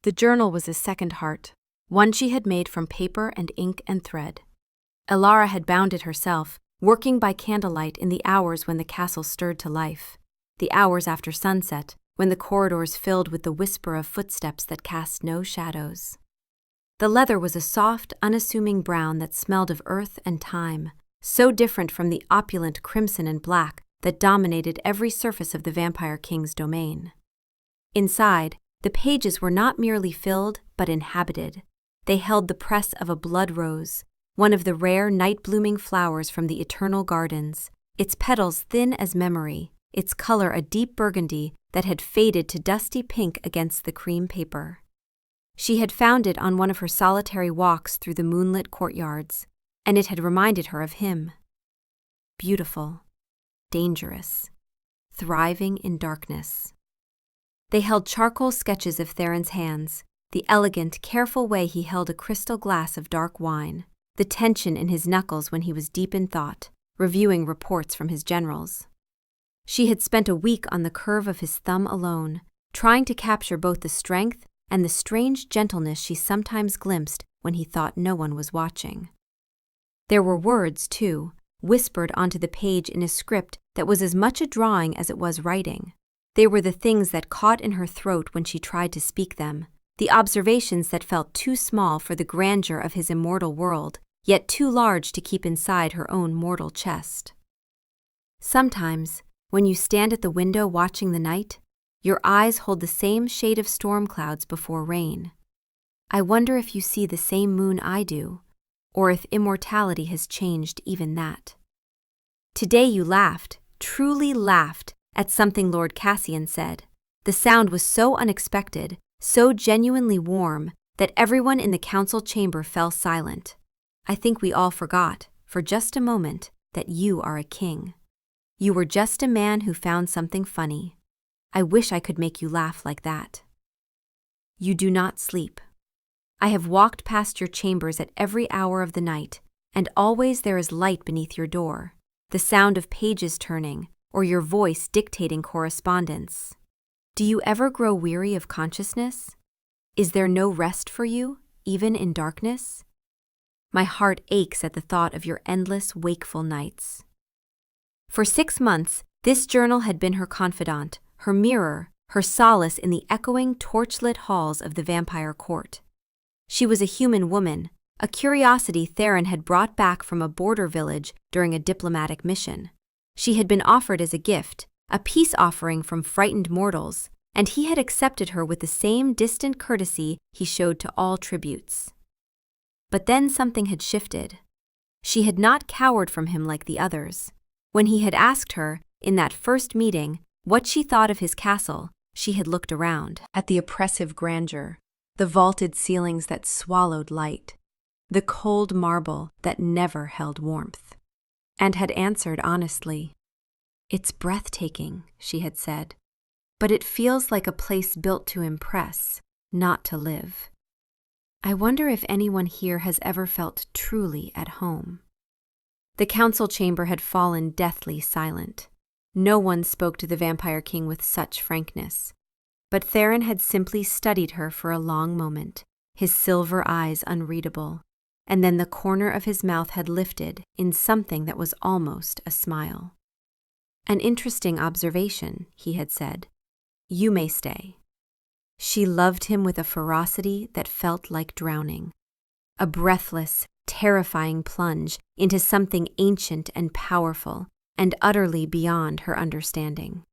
The journal was his second heart, one she had made from paper and ink and thread. Elara had bound it herself, working by candlelight in the hours when the castle stirred to life, the hours after sunset, when the corridors filled with the whisper of footsteps that cast no shadows. The leather was a soft, unassuming brown that smelled of earth and time, so different from the opulent crimson and black that dominated every surface of the Vampire King's domain. Inside, the pages were not merely filled, but inhabited. They held the press of a blood rose, one of the rare night-blooming flowers from the eternal gardens, its petals thin as memory, its color a deep burgundy that had faded to dusty pink against the cream paper. She had found it on one of her solitary walks through the moonlit courtyards, and it had reminded her of him. Beautiful, dangerous, thriving in darkness. They held charcoal sketches of Theron's hands, the elegant, careful way he held a crystal glass of dark wine, the tension in his knuckles when he was deep in thought, reviewing reports from his generals. She had spent a week on the curve of his thumb alone, trying to capture both the strength and the strange gentleness she sometimes glimpsed when he thought no one was watching. There were words, too, whispered onto the page in a script that was as much a drawing as it was writing. They were the things that caught in her throat when she tried to speak them, the observations that felt too small for the grandeur of his immortal world, yet too large to keep inside her own mortal chest. Sometimes, when you stand at the window watching the night, your eyes hold the same shade of storm clouds before rain. I wonder if you see the same moon I do, or if immortality has changed even that. Today you laughed, truly laughed, at something Lord Cassian said. The sound was so unexpected, so genuinely warm, that everyone in the council chamber fell silent. I think we all forgot, for just a moment, that you are a king. You were just a man who found something funny. I wish I could make you laugh like that. You do not sleep. I have walked past your chambers at every hour of the night, and always there is light beneath your door, the sound of pages turning, or your voice dictating correspondence. Do you ever grow weary of consciousness? Is there no rest for you, even in darkness? My heart aches at the thought of your endless, wakeful nights. For 6 months, this journal had been her confidant, her mirror, her solace in the echoing, torchlit halls of the vampire court. She was a human woman, a curiosity Theron had brought back from a border village during a diplomatic mission. She had been offered as a gift, a peace offering from frightened mortals, and he had accepted her with the same distant courtesy he showed to all tributes. But then something had shifted. She had not cowered from him like the others. When he had asked her, in that first meeting, what she thought of his castle, she had looked around at the oppressive grandeur, the vaulted ceilings that swallowed light, the cold marble that never held warmth, and had answered honestly. "It's breathtaking," she had said, "but it feels like a place built to impress, not to live. I wonder if anyone here has ever felt truly at home." The council chamber had fallen deathly silent. No one spoke to the Vampire King with such frankness. But Theron had simply studied her for a long moment, his silver eyes unreadable, and then the corner of his mouth had lifted in something that was almost a smile. "An interesting observation," he had said. "You may stay." She loved him with a ferocity that felt like drowning, a breathless, terrifying plunge into something ancient and powerful and utterly beyond her understanding.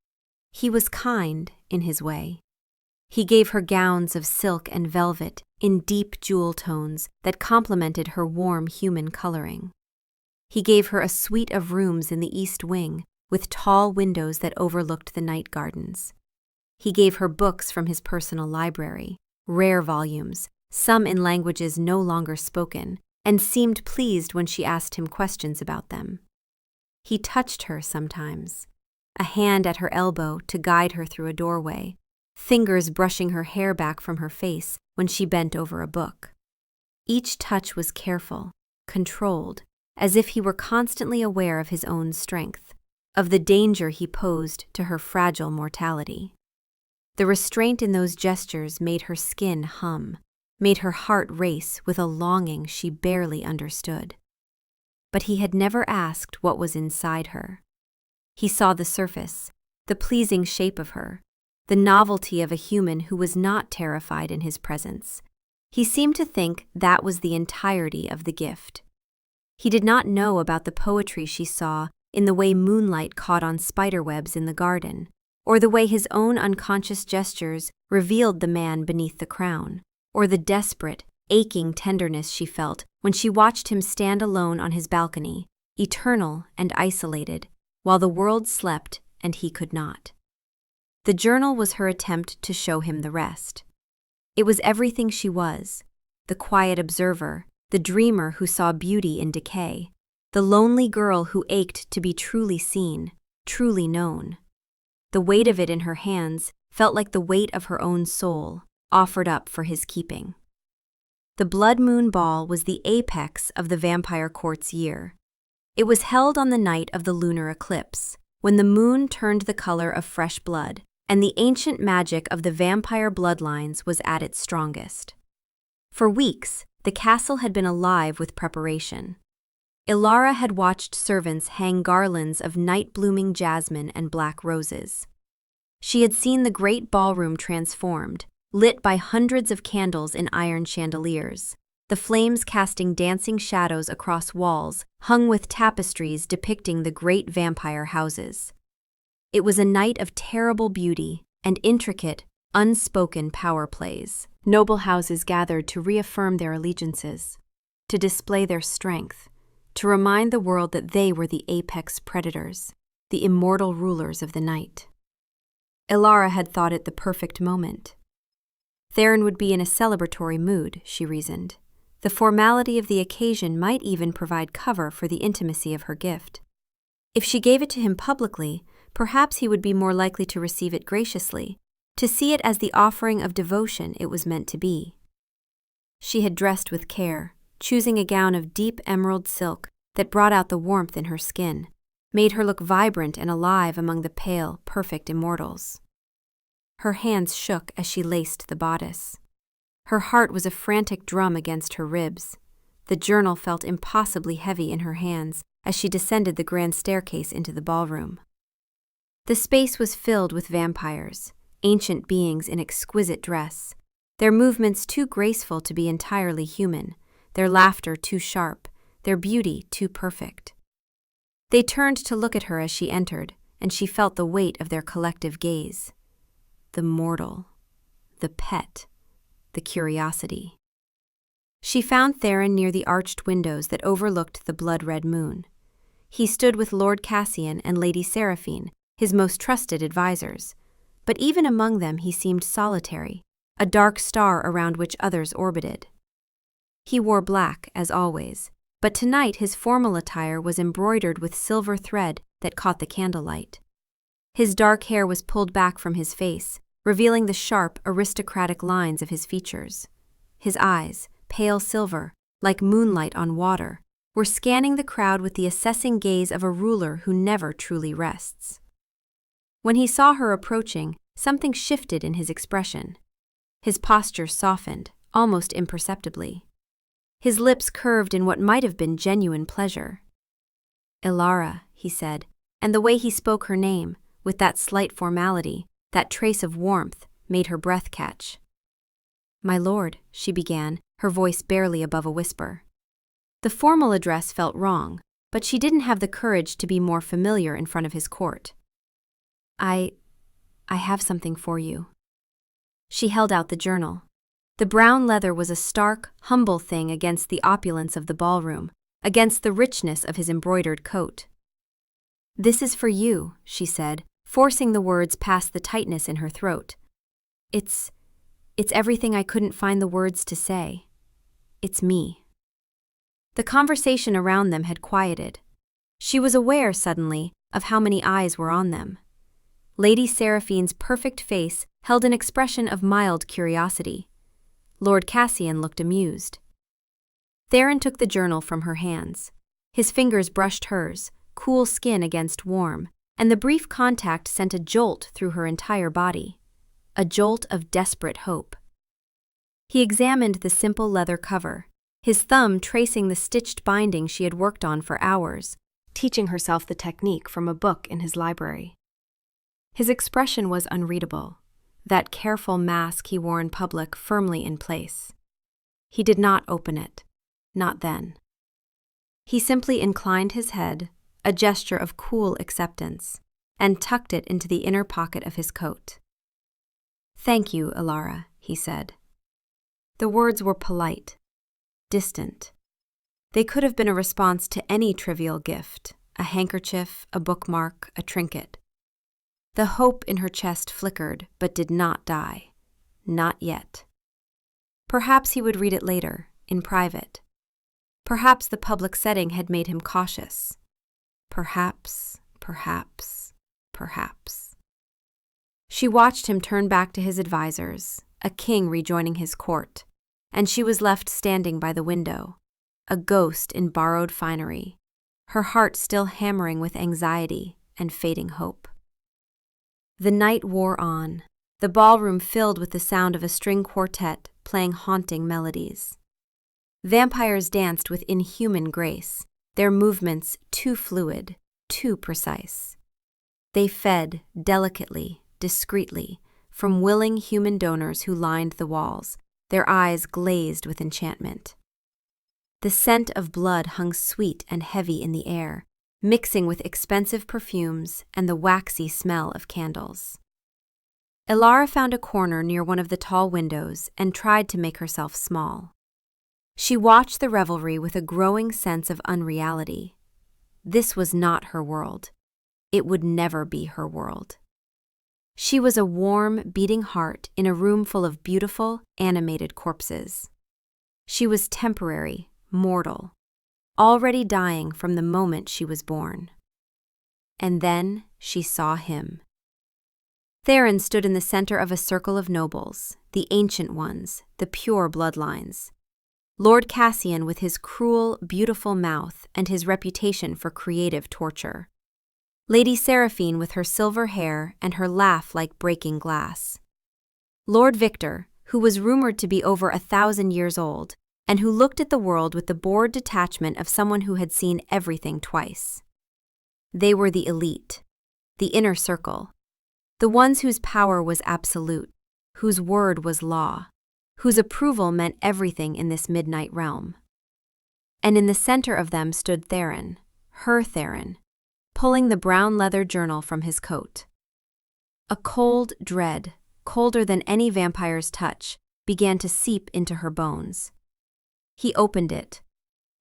He was kind in his way. He gave her gowns of silk and velvet in deep jewel tones that complemented her warm human coloring. He gave her a suite of rooms in the east wing with tall windows that overlooked the night gardens. He gave her books from his personal library, rare volumes, some in languages no longer spoken, and seemed pleased when she asked him questions about them. He touched her sometimes, a hand at her elbow to guide her through a doorway, fingers brushing her hair back from her face when she bent over a book. Each touch was careful, controlled, as if he were constantly aware of his own strength, of the danger he posed to her fragile mortality. The restraint in those gestures made her skin hum, made her heart race with a longing she barely understood. But he had never asked what was inside her. He saw the surface, the pleasing shape of her, the novelty of a human who was not terrified in his presence. He seemed to think that was the entirety of the gift. He did not know about the poetry she saw in the way moonlight caught on spiderwebs in the garden, or the way his own unconscious gestures revealed the man beneath the crown, or the desperate, aching tenderness she felt when she watched him stand alone on his balcony, eternal and isolated, while the world slept and he could not. The journal was her attempt to show him the rest. It was everything she was, the quiet observer, the dreamer who saw beauty in decay, the lonely girl who ached to be truly seen, truly known. The weight of it in her hands felt like the weight of her own soul, offered up for his keeping. The Blood Moon Ball was the apex of the Vampire Court's year. It was held on the night of the lunar eclipse, when the moon turned the color of fresh blood, and the ancient magic of the vampire bloodlines was at its strongest. For weeks, the castle had been alive with preparation. Ilara had watched servants hang garlands of night-blooming jasmine and black roses. She had seen the great ballroom transformed, lit by hundreds of candles in iron chandeliers, the flames casting dancing shadows across walls hung with tapestries depicting the great vampire houses. It was a night of terrible beauty and intricate, unspoken power plays. Noble houses gathered to reaffirm their allegiances, to display their strength, to remind the world that they were the apex predators, the immortal rulers of the night. Ilara had thought it the perfect moment. Theron would be in a celebratory mood, she reasoned. The formality of the occasion might even provide cover for the intimacy of her gift. If she gave it to him publicly, perhaps he would be more likely to receive it graciously, to see it as the offering of devotion it was meant to be. She had dressed with care, choosing a gown of deep emerald silk that brought out the warmth in her skin, made her look vibrant and alive among the pale, perfect immortals. Her hands shook as she laced the bodice. Her heart was a frantic drum against her ribs. The journal felt impossibly heavy in her hands as she descended the grand staircase into the ballroom. The space was filled with vampires, ancient beings in exquisite dress, their movements too graceful to be entirely human, their laughter too sharp, their beauty too perfect. They turned to look at her as she entered, and she felt the weight of their collective gaze. The mortal, the pet, the curiosity. She found Theron near the arched windows that overlooked the blood-red moon. He stood with Lord Cassian and Lady Seraphine, his most trusted advisors, but even among them he seemed solitary, a dark star around which others orbited. He wore black, as always, but tonight his formal attire was embroidered with silver thread that caught the candlelight. His dark hair was pulled back from his face, revealing the sharp, aristocratic lines of his features. His eyes, pale silver, like moonlight on water, were scanning the crowd with the assessing gaze of a ruler who never truly rests. When he saw her approaching, something shifted in his expression. His posture softened, almost imperceptibly. His lips curved in what might have been genuine pleasure. "Ilara," he said, and the way he spoke her name, with that slight formality, that trace of warmth, made her breath catch. "My lord," she began, her voice barely above a whisper. The formal address felt wrong, but she didn't have the courage to be more familiar in front of his court. I have something for you." She held out the journal. The brown leather was a stark, humble thing against the opulence of the ballroom, against the richness of his embroidered coat. "This is for you," she said, forcing the words past the tightness in her throat. It's everything I couldn't find the words to say. It's me." The conversation around them had quieted. She was aware, suddenly, of how many eyes were on them. Lady Seraphine's perfect face held an expression of mild curiosity. Lord Cassian looked amused. Theron took the journal from her hands. His fingers brushed hers, cool skin against warm, and the brief contact sent a jolt through her entire body. a jolt of desperate hope. He examined the simple leather cover, his thumb tracing the stitched binding she had worked on for hours, teaching herself the technique from a book in his library. His expression was unreadable, that careful mask he wore in public firmly in place. He did not open it, not then. He simply inclined his head, a gesture of cool acceptance, and tucked it into the inner pocket of his coat. "Thank you, Elara," he said. The words were polite, distant. They could have been a response to any trivial gift, a handkerchief, a bookmark, a trinket. The hope in her chest flickered, but did not die. Not yet. Perhaps he would read it later, in private. Perhaps the public setting had made him cautious. Perhaps. She watched him turn back to his advisors, a king rejoining his court, and she was left standing by the window, a ghost in borrowed finery, her heart still hammering with anxiety and fading hope. The night wore on, the ballroom filled with the sound of a string quartet playing haunting melodies. Vampires danced with inhuman grace, their movements too fluid, too precise. They fed, delicately, discreetly, from willing human donors who lined the walls, their eyes glazed with enchantment. The scent of blood hung sweet and heavy in the air, mixing with expensive perfumes and the waxy smell of candles. Elara found a corner near one of the tall windows and tried to make herself small. She watched the revelry with a growing sense of unreality. This was not her world. It would never be her world. She was a warm, beating heart in a room full of beautiful, animated corpses. She was temporary, mortal, already dying from the moment she was born. And then she saw him. Theron stood in the center of a circle of nobles, the ancient ones, the pure bloodlines. Lord Cassian with his cruel, beautiful mouth and his reputation for creative torture. Lady Seraphine with her silver hair and her laugh like breaking glass. Lord Victor, who was rumored to be over 1,000 years old, and who looked at the world with the bored detachment of someone who had seen everything twice. They were the elite, the inner circle, the ones whose power was absolute, whose word was law, whose approval meant everything in this midnight realm. And in the center of them stood Theron, her Theron, pulling the brown leather journal from his coat. A cold dread, colder than any vampire's touch, began to seep into her bones. He opened it,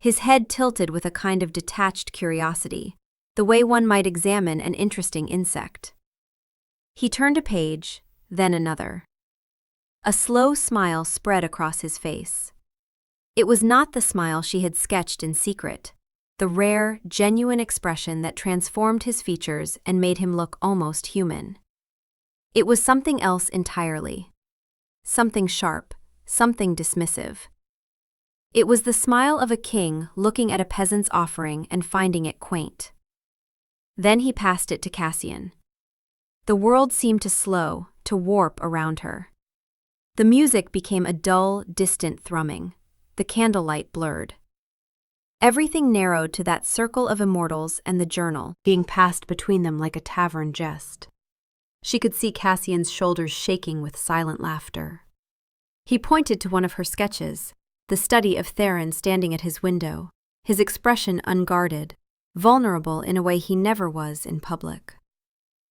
his head tilted with a kind of detached curiosity, the way one might examine an interesting insect. He turned a page, then another. A slow smile spread across his face. It was not the smile she had sketched in secret, the rare, genuine expression that transformed his features and made him look almost human. It was something else entirely. Something sharp, something dismissive. It was the smile of a king looking at a peasant's offering and finding it quaint. Then he passed it to Cassian. The world seemed to slow, to warp around her. The music became a dull, distant thrumming. The candlelight blurred. Everything narrowed to that circle of immortals and the journal, being passed between them like a tavern jest. She could see Cassian's shoulders shaking with silent laughter. He pointed to one of her sketches, the study of Theron standing at his window, his expression unguarded, vulnerable in a way he never was in public.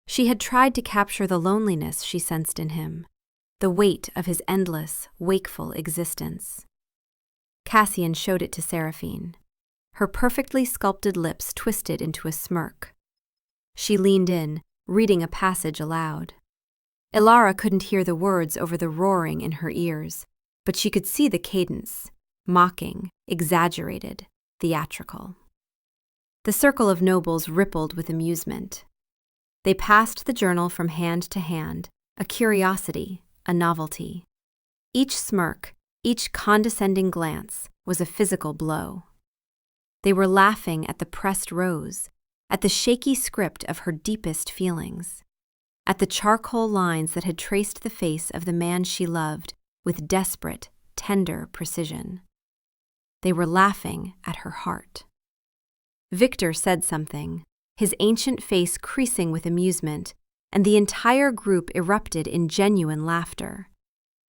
She had tried to capture the loneliness she sensed in him, the weight of his endless, wakeful existence. Cassian showed it to Seraphine. Her perfectly sculpted lips twisted into a smirk. She leaned in, reading a passage aloud. Elara couldn't hear the words over the roaring in her ears, but she could see the cadence, mocking, exaggerated, theatrical. The circle of nobles rippled with amusement. They passed the journal from hand to hand, a curiosity, a novelty. Each smirk, each condescending glance was a physical blow. They were laughing at the pressed rose, at the shaky script of her deepest feelings. at the charcoal lines that had traced the face of the man she loved with desperate, tender precision. They were laughing at her heart. Victor said something, his ancient face creasing with amusement, and the entire group erupted in genuine laughter.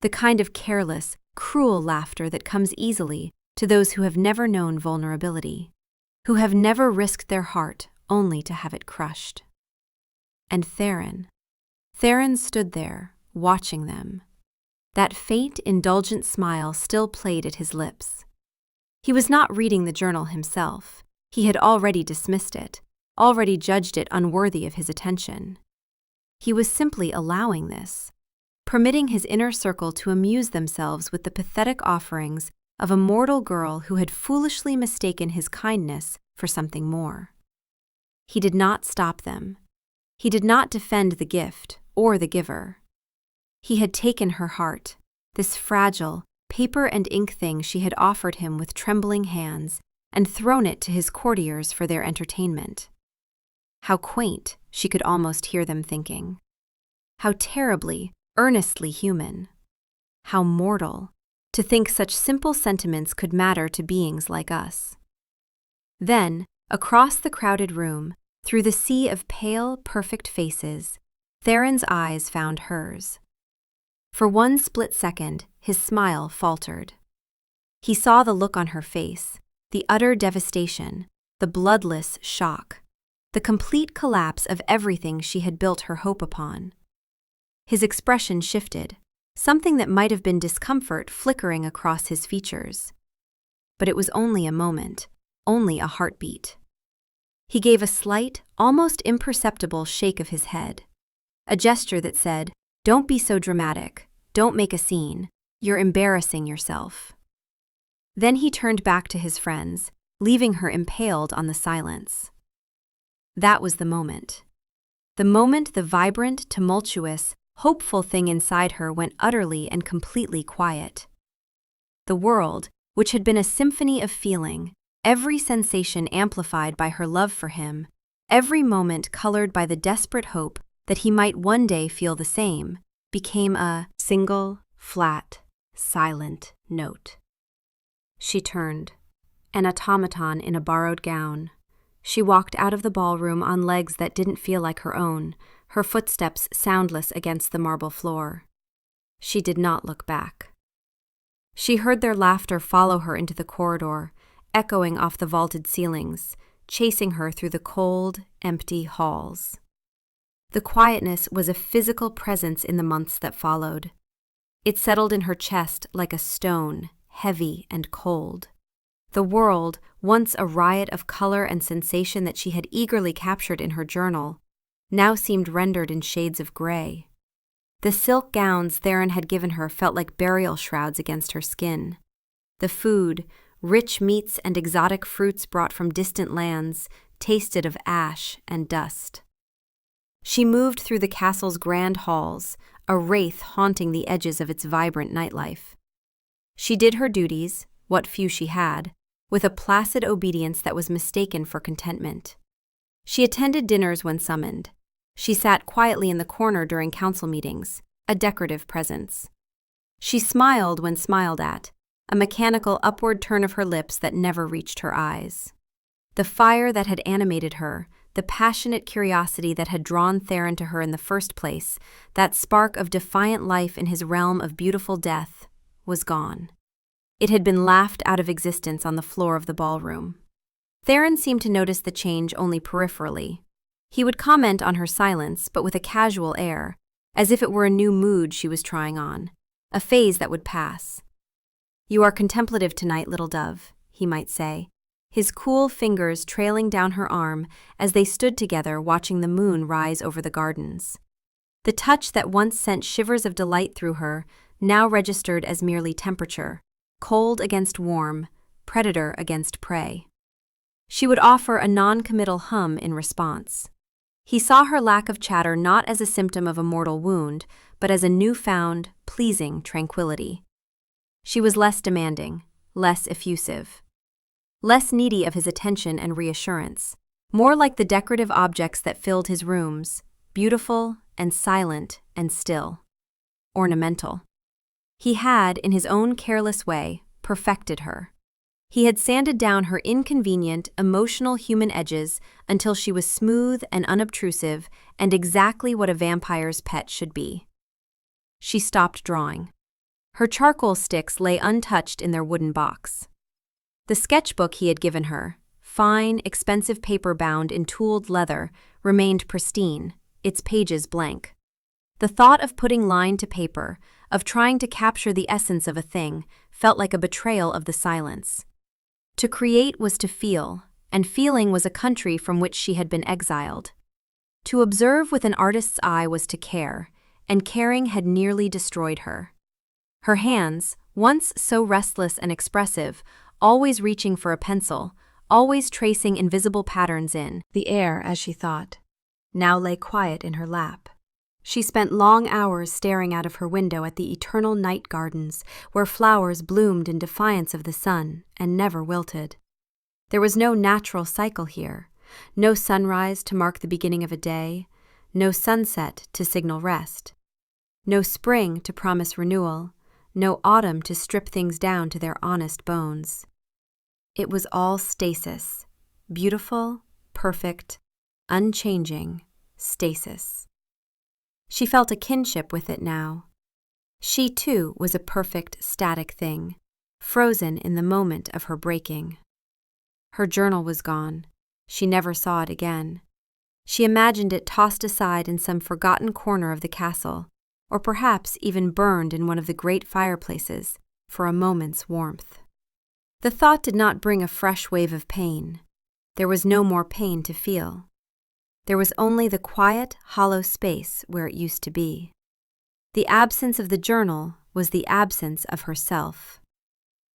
The kind of careless, cruel laughter that comes easily to those who have never known vulnerability, who have never risked their heart only to have it crushed. And Theron stood there, watching them. That faint, indulgent smile still played at his lips. He was not reading the journal himself. He had already dismissed it, already judged it unworthy of his attention. He was simply allowing this, permitting his inner circle to amuse themselves with the pathetic offerings of a mortal girl who had foolishly mistaken his kindness for something more. He did not stop them. He did not defend the gift or the giver. He had taken her heart, this fragile, paper and ink thing she had offered him with trembling hands, and thrown it to his courtiers for their entertainment. How quaint, she could almost hear them thinking. How terribly, earnestly human. How mortal, to think such simple sentiments could matter to beings like us. Then, across the crowded room, through the sea of pale, perfect faces, Theron's eyes found hers. For one split second, his smile faltered. He saw the look on her face, the utter devastation, the bloodless shock, the complete collapse of everything she had built her hope upon. His expression shifted, something that might have been discomfort flickering across his features. But it was only a moment, only a heartbeat. He gave a slight, almost imperceptible shake of his head, a gesture that said, "Don't be so dramatic, don't make a scene, you're embarrassing yourself." Then he turned back to his friends, leaving her impaled on the silence. That was the moment. The moment the vibrant, tumultuous, hopeful thing inside her went utterly and completely quiet. The world, which had been a symphony of feeling, every sensation amplified by her love for him, every moment colored by the desperate hope that he might one day feel the same, became a single, flat, silent note. She turned, an automaton in a borrowed gown. She walked out of the ballroom on legs that didn't feel like her own, her footsteps soundless against the marble floor. She did not look back. She heard their laughter follow her into the corridor, echoing off the vaulted ceilings, chasing her through the cold, empty halls. The quietness was a physical presence in the months that followed. It settled in her chest like a stone, heavy and cold. The world, once a riot of color and sensation that she had eagerly captured in her journal, now seemed rendered in shades of gray. The silk gowns Theron had given her felt like burial shrouds against her skin. The food, rich meats and exotic fruits brought from distant lands, tasted of ash and dust. She moved through the castle's grand halls, a wraith haunting the edges of its vibrant nightlife. She did her duties, what few she had, with a placid obedience that was mistaken for contentment. She attended dinners when summoned. She sat quietly in the corner during council meetings, a decorative presence. She smiled when smiled at, a mechanical upward turn of her lips that never reached her eyes. The fire that had animated her, the passionate curiosity that had drawn Theron to her in the first place, that spark of defiant life in his realm of beautiful death, was gone. It had been laughed out of existence on the floor of the ballroom. Theron seemed to notice the change only peripherally. He would comment on her silence, but with a casual air, as if it were a new mood she was trying on, a phase that would pass. "You are contemplative tonight, little dove," he might say, his cool fingers trailing down her arm as they stood together watching the moon rise over the gardens. The touch that once sent shivers of delight through her now registered as merely temperature, cold against warm, predator against prey. She would offer a non-committal hum in response. He saw her lack of chatter not as a symptom of a mortal wound, but as a newfound, pleasing tranquility. She was less demanding, less effusive, less needy of his attention and reassurance, more like the decorative objects that filled his rooms, beautiful and silent and still. Ornamental. He had, in his own careless way, perfected her. He had sanded down her inconvenient, emotional human edges until she was smooth and unobtrusive and exactly what a vampire's pet should be. She stopped drawing. Her charcoal sticks lay untouched in their wooden box. The sketchbook he had given her, fine, expensive paper bound in tooled leather, remained pristine, its pages blank. The thought of putting line to paper, of trying to capture the essence of a thing, felt like a betrayal of the silence. To create was to feel, and feeling was a country from which she had been exiled. To observe with an artist's eye was to care, and caring had nearly destroyed her. Her hands, once so restless and expressive, always reaching for a pencil, always tracing invisible patterns in the air as she thought, now lay quiet in her lap. She spent long hours staring out of her window at the eternal night gardens, where flowers bloomed in defiance of the sun and never wilted. There was no natural cycle here, no sunrise to mark the beginning of a day, no sunset to signal rest, no spring to promise renewal, no autumn to strip things down to their honest bones. It was all stasis, beautiful, perfect, unchanging stasis. She felt a kinship with it now. She, too, was a perfect, static thing, frozen in the moment of her breaking. Her journal was gone. She never saw it again. She imagined it tossed aside in some forgotten corner of the castle, or perhaps even burned in one of the great fireplaces for a moment's warmth. The thought did not bring a fresh wave of pain. There was no more pain to feel. There was only the quiet, hollow space where it used to be. The absence of the journal was the absence of herself.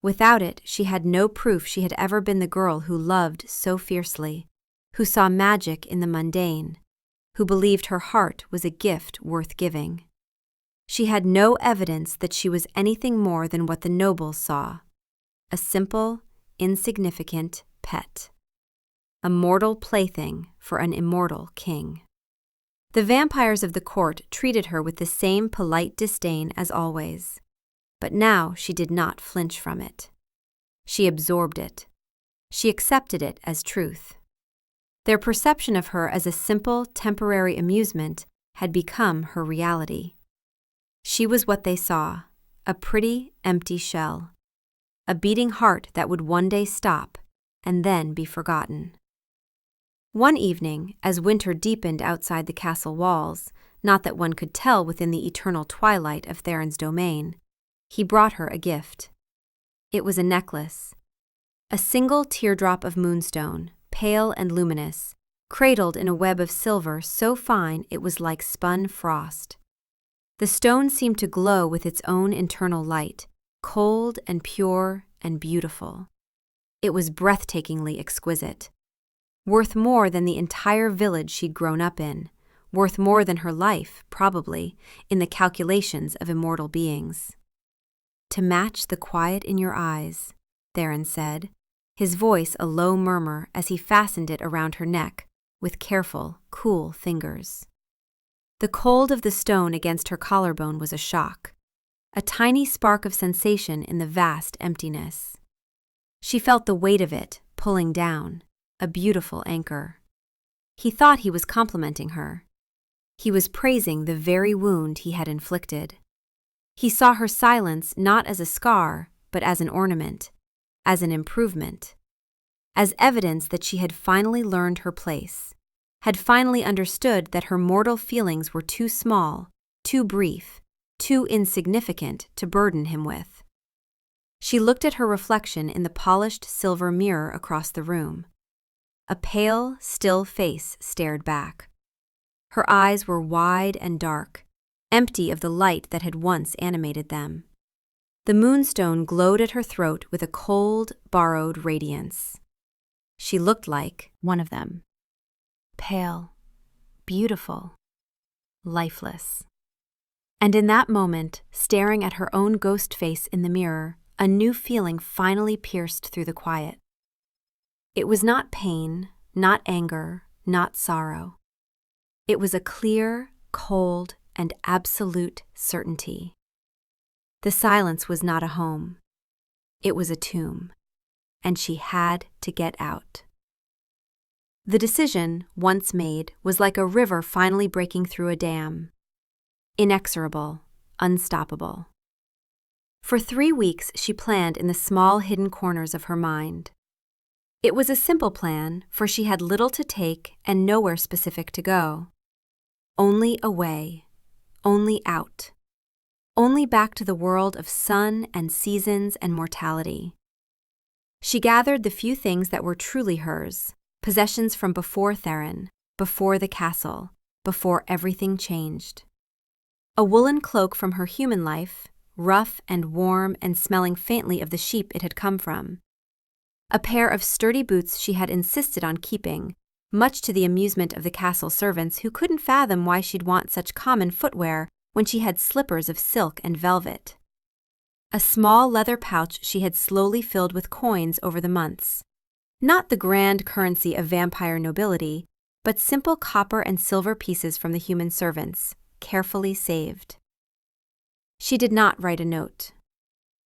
Without it, she had no proof she had ever been the girl who loved so fiercely, who saw magic in the mundane, who believed her heart was a gift worth giving. She had no evidence that she was anything more than what the nobles saw, a simple, insignificant pet. A mortal plaything for an immortal king. The vampires of the court treated her with the same polite disdain as always, but now she did not flinch from it. She absorbed it. She accepted it as truth. Their perception of her as a simple, temporary amusement had become her reality. She was what they saw, a pretty, empty shell, a beating heart that would one day stop and then be forgotten. One evening, as winter deepened outside the castle walls, not that one could tell within the eternal twilight of Theron's domain, he brought her a gift. It was a necklace. A single teardrop of moonstone, pale and luminous, cradled in a web of silver so fine it was like spun frost. The stone seemed to glow with its own internal light, cold and pure and beautiful. It was breathtakingly exquisite. Worth more than the entire village she'd grown up in, worth more than her life, probably, in the calculations of immortal beings. To match the quiet in your eyes, Theron said, his voice a low murmur as he fastened it around her neck with careful, cool fingers. The cold of the stone against her collarbone was a shock, a tiny spark of sensation in the vast emptiness. She felt the weight of it pulling down, a beautiful anchor. He thought he was complimenting her. He was praising the very wound he had inflicted. He saw her silence not as a scar, but as an ornament, as an improvement, as evidence that she had finally learned her place, had finally understood that her mortal feelings were too small, too brief, too insignificant to burden him with. She looked at her reflection in the polished silver mirror across the room. A pale, still face stared back. Her eyes were wide and dark, empty of the light that had once animated them. The moonstone glowed at her throat with a cold, borrowed radiance. She looked like one of them. Pale, beautiful, lifeless. And in that moment, staring at her own ghost face in the mirror, a new feeling finally pierced through the quiet. It was not pain, not anger, not sorrow. It was a clear, cold, and absolute certainty. The silence was not a home. It was a tomb, and she had to get out. The decision, once made, was like a river finally breaking through a dam. Inexorable, unstoppable. For 3 weeks she planned in the small hidden corners of her mind. It was a simple plan, for she had little to take and nowhere specific to go. Only away, only out, only back to the world of sun and seasons and mortality. She gathered the few things that were truly hers, possessions from before Theron, before the castle, before everything changed. A woolen cloak from her human life, rough and warm and smelling faintly of the sheep it had come from. A pair of sturdy boots she had insisted on keeping, much to the amusement of the castle servants who couldn't fathom why she'd want such common footwear when she had slippers of silk and velvet. A small leather pouch she had slowly filled with coins over the months. Not the grand currency of vampire nobility, but simple copper and silver pieces from the human servants, carefully saved. She did not write a note.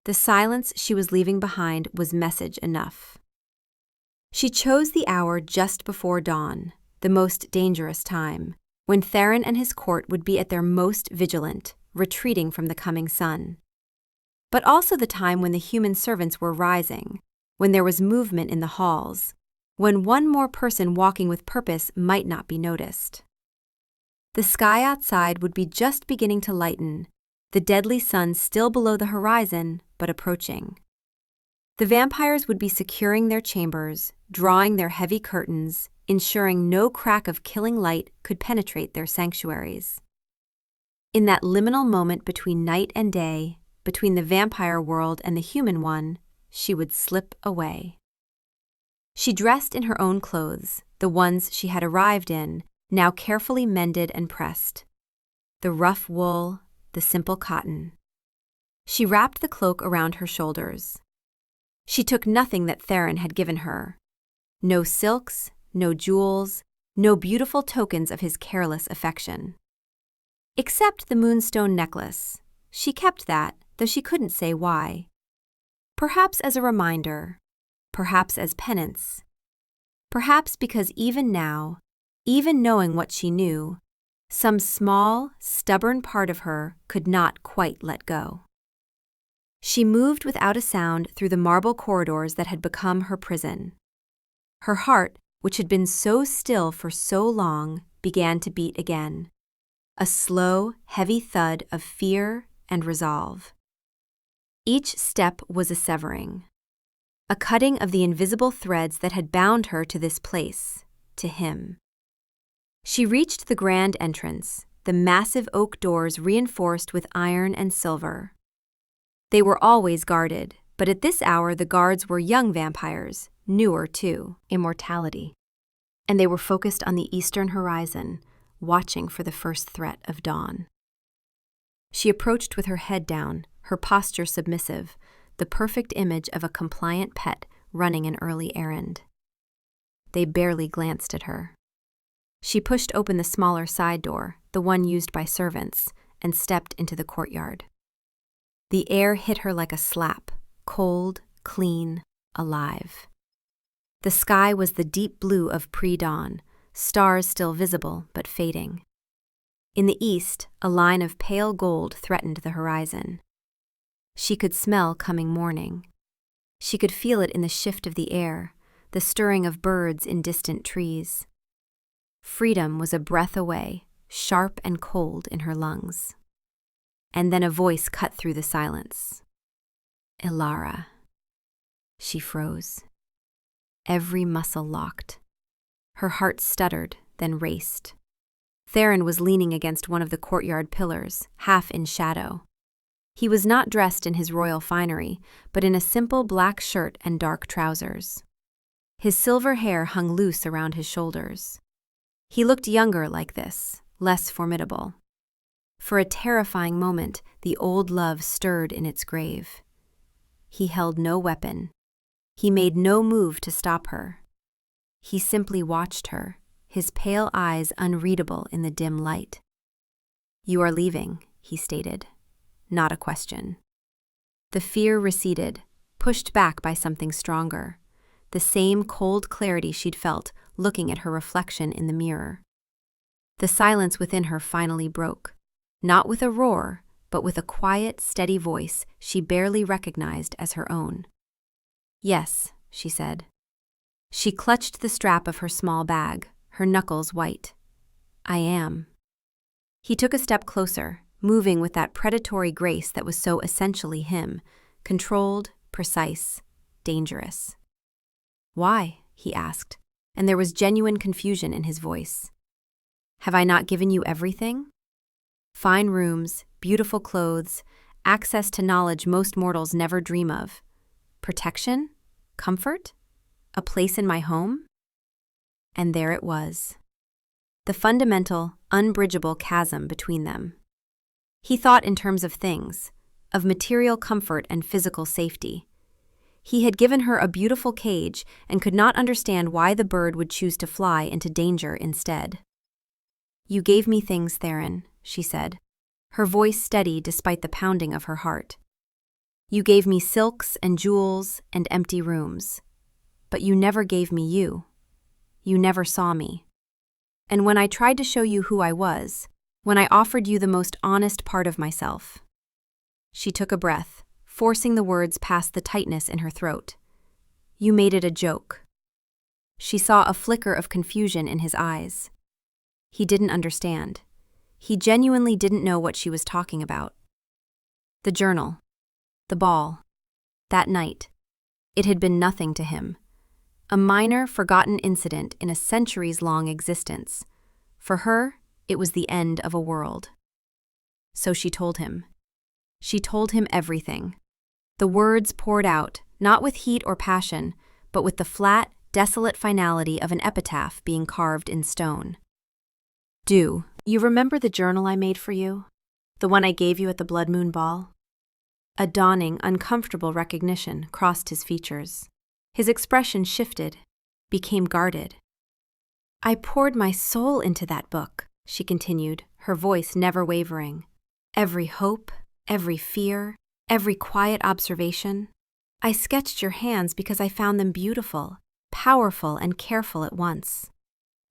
The silence she was leaving behind was message enough. She chose the hour just before dawn, the most dangerous time, when Theron and his court would be at their most vigilant, retreating from the coming sun. But also the time when the human servants were rising, when there was movement in the halls, when one more person walking with purpose might not be noticed. The sky outside would be just beginning to lighten, the deadly sun still below the horizon, but approaching. The vampires would be securing their chambers, drawing their heavy curtains, ensuring no crack of killing light could penetrate their sanctuaries. In that liminal moment between night and day, between the vampire world and the human one, she would slip away. She dressed in her own clothes, the ones she had arrived in, now carefully mended and pressed. The rough wool, the simple cotton. She wrapped the cloak around her shoulders. She took nothing that Theron had given her. No silks, no jewels, no beautiful tokens of his careless affection. Except the moonstone necklace. She kept that, though she couldn't say why. Perhaps as a reminder, perhaps as penance. Perhaps because even now, even knowing what she knew, some small, stubborn part of her could not quite let go. She moved without a sound through the marble corridors that had become her prison. Her heart, which had been so still for so long, began to beat again. A slow, heavy thud of fear and resolve. Each step was a severing, a cutting of the invisible threads that had bound her to this place, to him. She reached the grand entrance, the massive oak doors reinforced with iron and silver. They were always guarded, but at this hour the guards were young vampires, newer too, immortality. And they were focused on the eastern horizon, watching for the first threat of dawn. She approached with her head down, her posture submissive, the perfect image of a compliant pet running an early errand. They barely glanced at her. She pushed open the smaller side door, the one used by servants, and stepped into the courtyard. The air hit her like a slap, cold, clean, alive. The sky was the deep blue of pre-dawn, stars still visible but fading. In the east, a line of pale gold threatened the horizon. She could smell coming morning. She could feel it in the shift of the air, the stirring of birds in distant trees. Freedom was a breath away, sharp and cold in her lungs. And then a voice cut through the silence. Ilara. She froze. Every muscle locked. Her heart stuttered, then raced. Theron was leaning against one of the courtyard pillars, half in shadow. He was not dressed in his royal finery, but in a simple black shirt and dark trousers. His silver hair hung loose around his shoulders. He looked younger like this, less formidable. For a terrifying moment, the old love stirred in its grave. He held no weapon. He made no move to stop her. He simply watched her, his pale eyes unreadable in the dim light. "You are leaving," he stated. Not a question. The fear receded, pushed back by something stronger, the same cold clarity she'd felt looking at her reflection in the mirror. The silence within her finally broke, not with a roar, but with a quiet, steady voice she barely recognized as her own. "Yes," she said. She clutched the strap of her small bag, her knuckles white. "I am." He took a step closer, moving with that predatory grace that was so essentially him, controlled, precise, dangerous. "Why?" he asked, and there was genuine confusion in his voice. "Have I not given you everything? Fine rooms, beautiful clothes, access to knowledge most mortals never dream of. Protection? Comfort? A place in my home?" And there it was. The fundamental, unbridgeable chasm between them. He thought in terms of things, of material comfort and physical safety. He had given her a beautiful cage and could not understand why the bird would choose to fly into danger instead. "You gave me things, Theron," she said, her voice steady despite the pounding of her heart. "You gave me silks and jewels and empty rooms. But you never gave me you. You never saw me. And when I tried to show you who I was, when I offered you the most honest part of myself." She took a breath, forcing the words past the tightness in her throat. "You made it a joke." She saw a flicker of confusion in his eyes. He didn't understand. He genuinely didn't know what she was talking about. The journal. The ball. That night. It had been nothing to him. A minor, forgotten incident in a centuries-long existence. For her, it was the end of a world. So she told him. She told him everything. The words poured out, not with heat or passion, but with the flat, desolate finality of an epitaph being carved in stone. "Do you remember the journal I made for you? The one I gave you at the Blood Moon Ball?" A dawning, uncomfortable recognition crossed his features. His expression shifted, became guarded. "I poured my soul into that book," she continued, her voice never wavering. "Every hope, every fear, every quiet observation. I sketched your hands because I found them beautiful, powerful, and careful at once.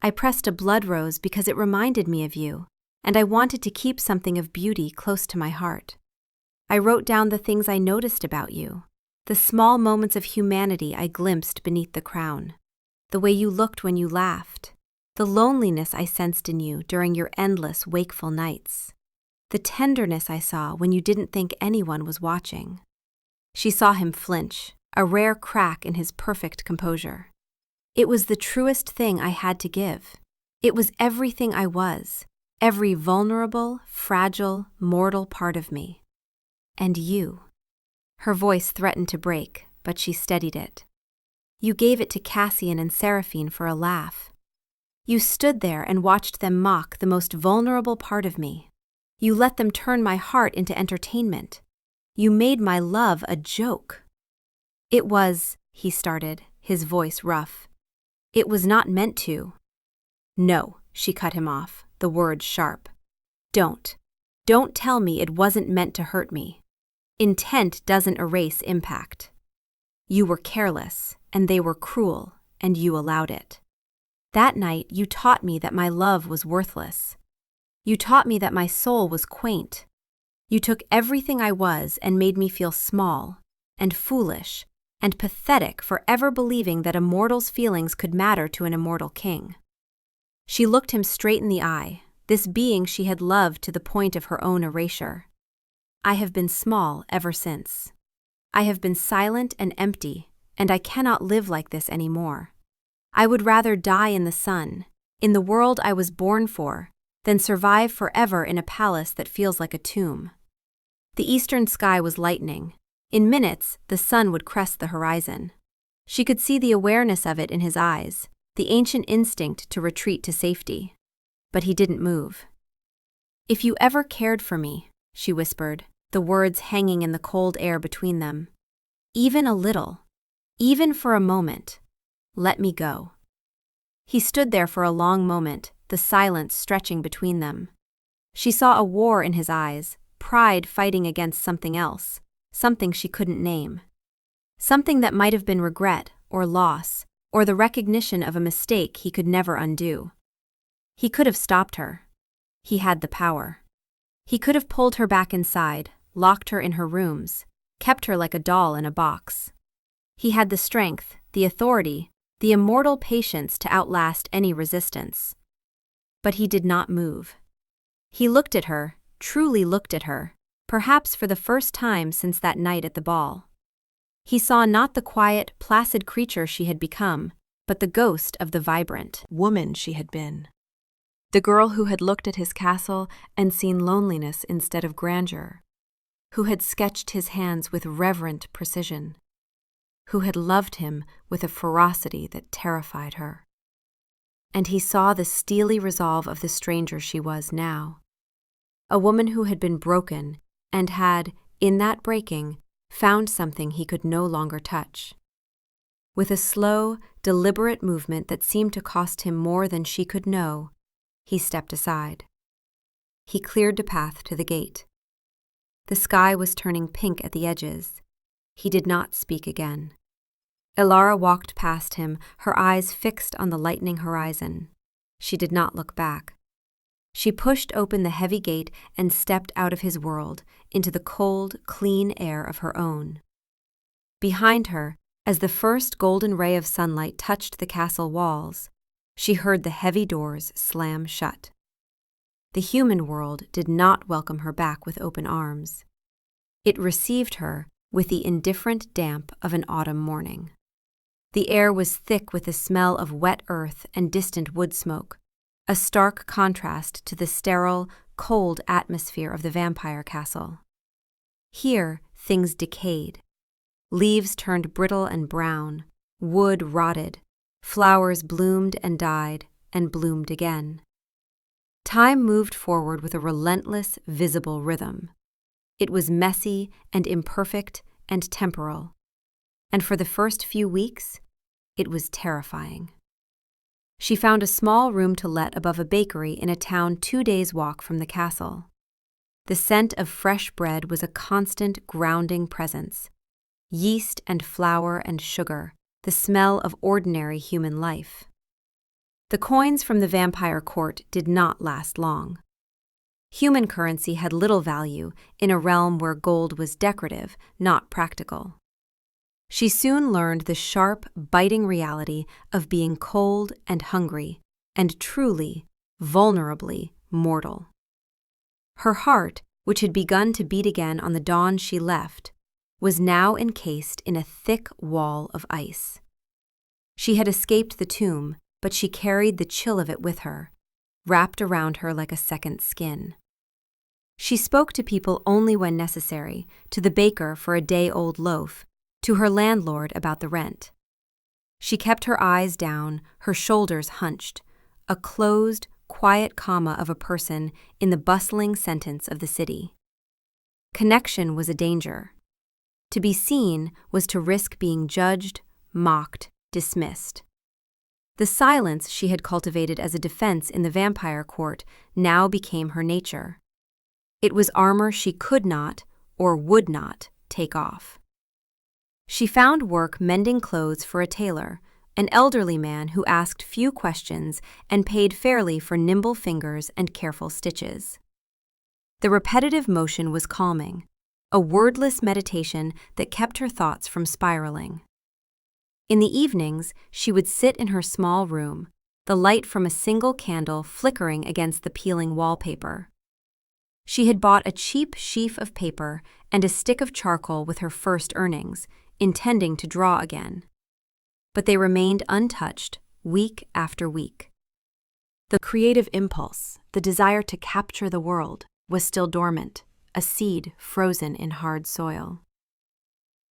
I pressed a blood rose because it reminded me of you, and I wanted to keep something of beauty close to my heart. I wrote down the things I noticed about you, the small moments of humanity I glimpsed beneath the crown, the way you looked when you laughed, the loneliness I sensed in you during your endless wakeful nights, the tenderness I saw when you didn't think anyone was watching." She saw him flinch, a rare crack in his perfect composure. "It was the truest thing I had to give. It was everything I was, every vulnerable, fragile, mortal part of me. And you." Her voice threatened to break, but she steadied it. "You gave it to Cassian and Seraphine for a laugh. You stood there and watched them mock the most vulnerable part of me. You let them turn my heart into entertainment. You made my love a joke." "It was," he started, his voice rough. "It was not meant to." "No," she cut him off, the words sharp. Don't tell me it wasn't meant to hurt me. Intent doesn't erase impact. You were careless, and they were cruel, and you allowed it. That night you taught me that my love was worthless. You taught me that my soul was quaint. You took everything I was and made me feel small, and foolish, and pathetic for ever believing that a mortal's feelings could matter to an immortal king." She looked him straight in the eye, this being she had loved to the point of her own erasure. "I have been small ever since. I have been silent and empty, and I cannot live like this anymore. I would rather die in the sun, in the world I was born for, than survive forever in a palace that feels like a tomb." The eastern sky was lightening. In minutes, the sun would crest the horizon. She could see the awareness of it in his eyes, the ancient instinct to retreat to safety. But he didn't move. "If you ever cared for me," she whispered, the words hanging in the cold air between them, "even a little, even for a moment, let me go." He stood there for a long moment, the silence stretching between them. She saw a war in his eyes, pride fighting against something else, something she couldn't name. Something that might have been regret or loss, or the recognition of a mistake he could never undo. He could have stopped her. He had the power. He could have pulled her back inside, locked her in her rooms, kept her like a doll in a box. He had the strength, the authority, the immortal patience to outlast any resistance. But he did not move. He looked at her, truly looked at her, perhaps for the first time since that night at the ball. He saw not the quiet, placid creature she had become, but the ghost of the vibrant woman she had been. The girl who had looked at his castle and seen loneliness instead of grandeur, who had sketched his hands with reverent precision, who had loved him with a ferocity that terrified her. And he saw the steely resolve of the stranger she was now. A woman who had been broken and had, in that breaking, found something he could no longer touch. With a slow, deliberate movement that seemed to cost him more than she could know, he stepped aside. He cleared the path to the gate. The sky was turning pink at the edges. He did not speak again. Elara walked past him, her eyes fixed on the lightening horizon. She did not look back. She pushed open the heavy gate and stepped out of his world into the cold, clean air of her own. Behind her, as the first golden ray of sunlight touched the castle walls, she heard the heavy doors slam shut. The human world did not welcome her back with open arms. It received her with the indifferent damp of an autumn morning. The air was thick with the smell of wet earth and distant wood smoke, a stark contrast to the sterile, cold atmosphere of the vampire castle. Here, things decayed. Leaves turned brittle and brown, wood rotted, flowers bloomed and died and bloomed again. Time moved forward with a relentless, visible rhythm. It was messy and imperfect and temporal, and for the first few weeks, it was terrifying. She found a small room to let above a bakery in a town 2 days' walk from the castle. The scent of fresh bread was a constant, grounding presence. Yeast and flour and sugar, the smell of ordinary human life. The coins from the vampire court did not last long. Human currency had little value in a realm where gold was decorative, not practical. She soon learned the sharp, biting reality of being cold and hungry, and truly, vulnerably mortal. Her heart, which had begun to beat again on the dawn she left, was now encased in a thick wall of ice. She had escaped the tomb, but she carried the chill of it with her, wrapped around her like a second skin. She spoke to people only when necessary, to the baker for a day-old loaf, to her landlord about the rent. She kept her eyes down, her shoulders hunched, a closed, quiet comma of a person in the bustling sentence of the city. Connection was a danger. To be seen was to risk being judged, mocked, dismissed. The silence she had cultivated as a defense in the vampire court now became her nature. It was armor she could not, or would not, take off. She found work mending clothes for a tailor, an elderly man who asked few questions and paid fairly for nimble fingers and careful stitches. The repetitive motion was calming, a wordless meditation that kept her thoughts from spiraling. In the evenings, she would sit in her small room, the light from a single candle flickering against the peeling wallpaper. She had bought a cheap sheaf of paper and a stick of charcoal with her first earnings, intending to draw again. But they remained untouched, week after week. The creative impulse, the desire to capture the world, was still dormant, a seed frozen in hard soil.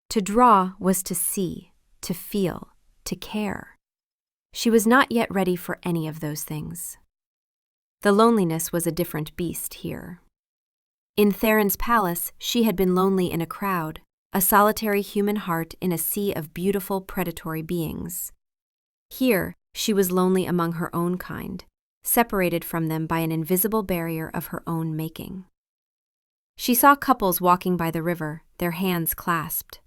To draw was to see, to feel, to care. She was not yet ready for any of those things. The loneliness was a different beast here. In Theron's palace, she had been lonely in a crowd, a solitary human heart in a sea of beautiful predatory beings. Here, She was lonely among her own kind, separated from them by an invisible barrier of her own making. She saw couples walking by the river, their hands clasped.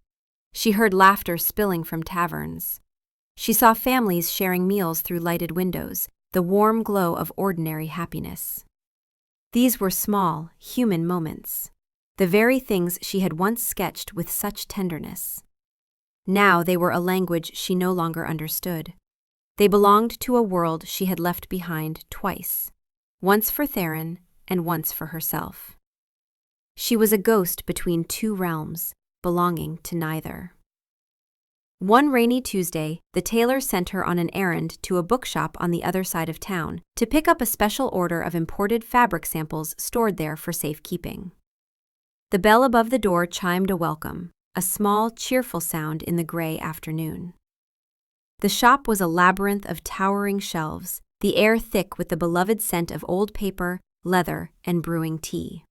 She heard laughter spilling from taverns. She saw families sharing meals through lighted windows, the warm glow of ordinary happiness. These were small, human moments, the very things she had once sketched with such tenderness. Now they were a language she no longer understood. They belonged to a world she had left behind twice, once for Theron and once for herself. She was a ghost between two realms, belonging to neither. One rainy Tuesday, the tailor sent her on an errand to a bookshop on the other side of town to pick up a special order of imported fabric samples stored there for safekeeping. The bell above the door chimed a welcome, a small, cheerful sound in the gray afternoon. The shop was a labyrinth of towering shelves, the air thick with the beloved scent of old paper, leather, and brewing tea.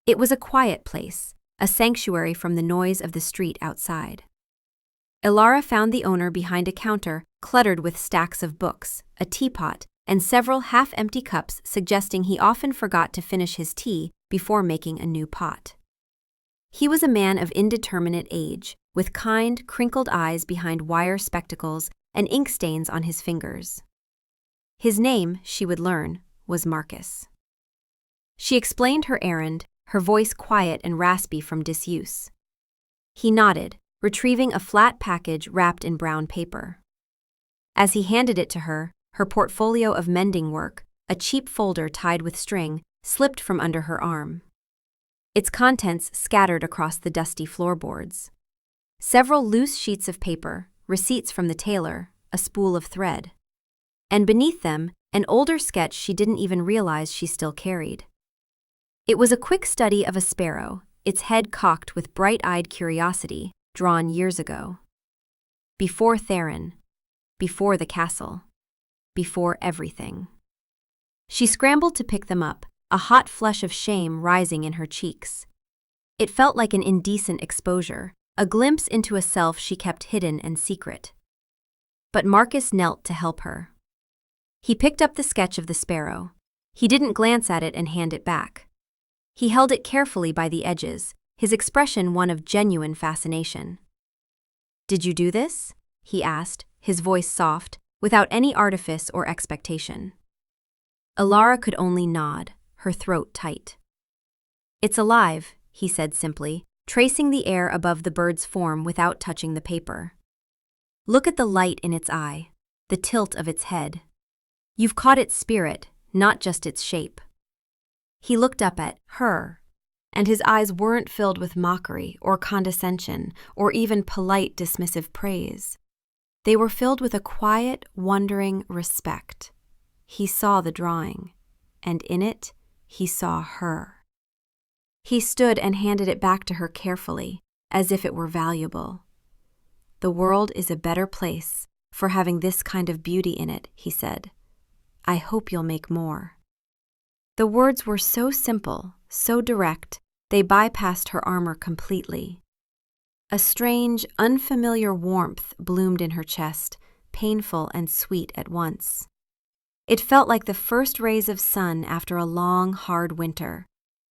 It was a quiet place, a sanctuary from the noise of the street outside. Elara found the owner behind a counter cluttered with stacks of books, a teapot, and several half-empty cups, suggesting he often forgot to finish his tea before making a new pot. He was a man of indeterminate age, with kind, crinkled eyes behind wire spectacles and ink stains on his fingers. His name, she would learn, was Marcus. She explained her errand, her voice quiet and raspy from disuse. He nodded, retrieving a flat package wrapped in brown paper. As he handed it to her, her portfolio of mending work, a cheap folder tied with string, slipped from under her arm. Its contents scattered across the dusty floorboards. Several loose sheets of paper, receipts from the tailor, a spool of thread. And beneath them, an older sketch she didn't even realize she still carried. It was a quick study of a sparrow, its head cocked with bright-eyed curiosity, drawn years ago. Before Theron, before the castle, before everything. She scrambled to pick them up, a hot flush of shame rising in her cheeks. It felt like an indecent exposure, a glimpse into a self she kept hidden and secret. But Marcus knelt to help her. He picked up the sketch of the sparrow. He didn't glance at it and hand it back. He held it carefully by the edges, his expression one of genuine fascination. "Did you do this?" he asked, his voice soft, without any artifice or expectation. Elara could only nod, her throat tight. "It's alive," he said simply, tracing the air above the bird's form without touching the paper. "Look at the light in its eye, the tilt of its head. You've caught its spirit, not just its shape." He looked up at her, and his eyes weren't filled with mockery or condescension or even polite dismissive praise. They were filled with a quiet, wondering respect. He saw the drawing, and in it, he saw her. He stood and handed it back to her carefully, as if it were valuable. "The world is a better place for having this kind of beauty in it," he said. "I hope you'll make more." The words were so simple, so direct, they bypassed her armor completely. A strange, unfamiliar warmth bloomed in her chest, painful and sweet at once. It felt like the first rays of sun after a long, hard winter,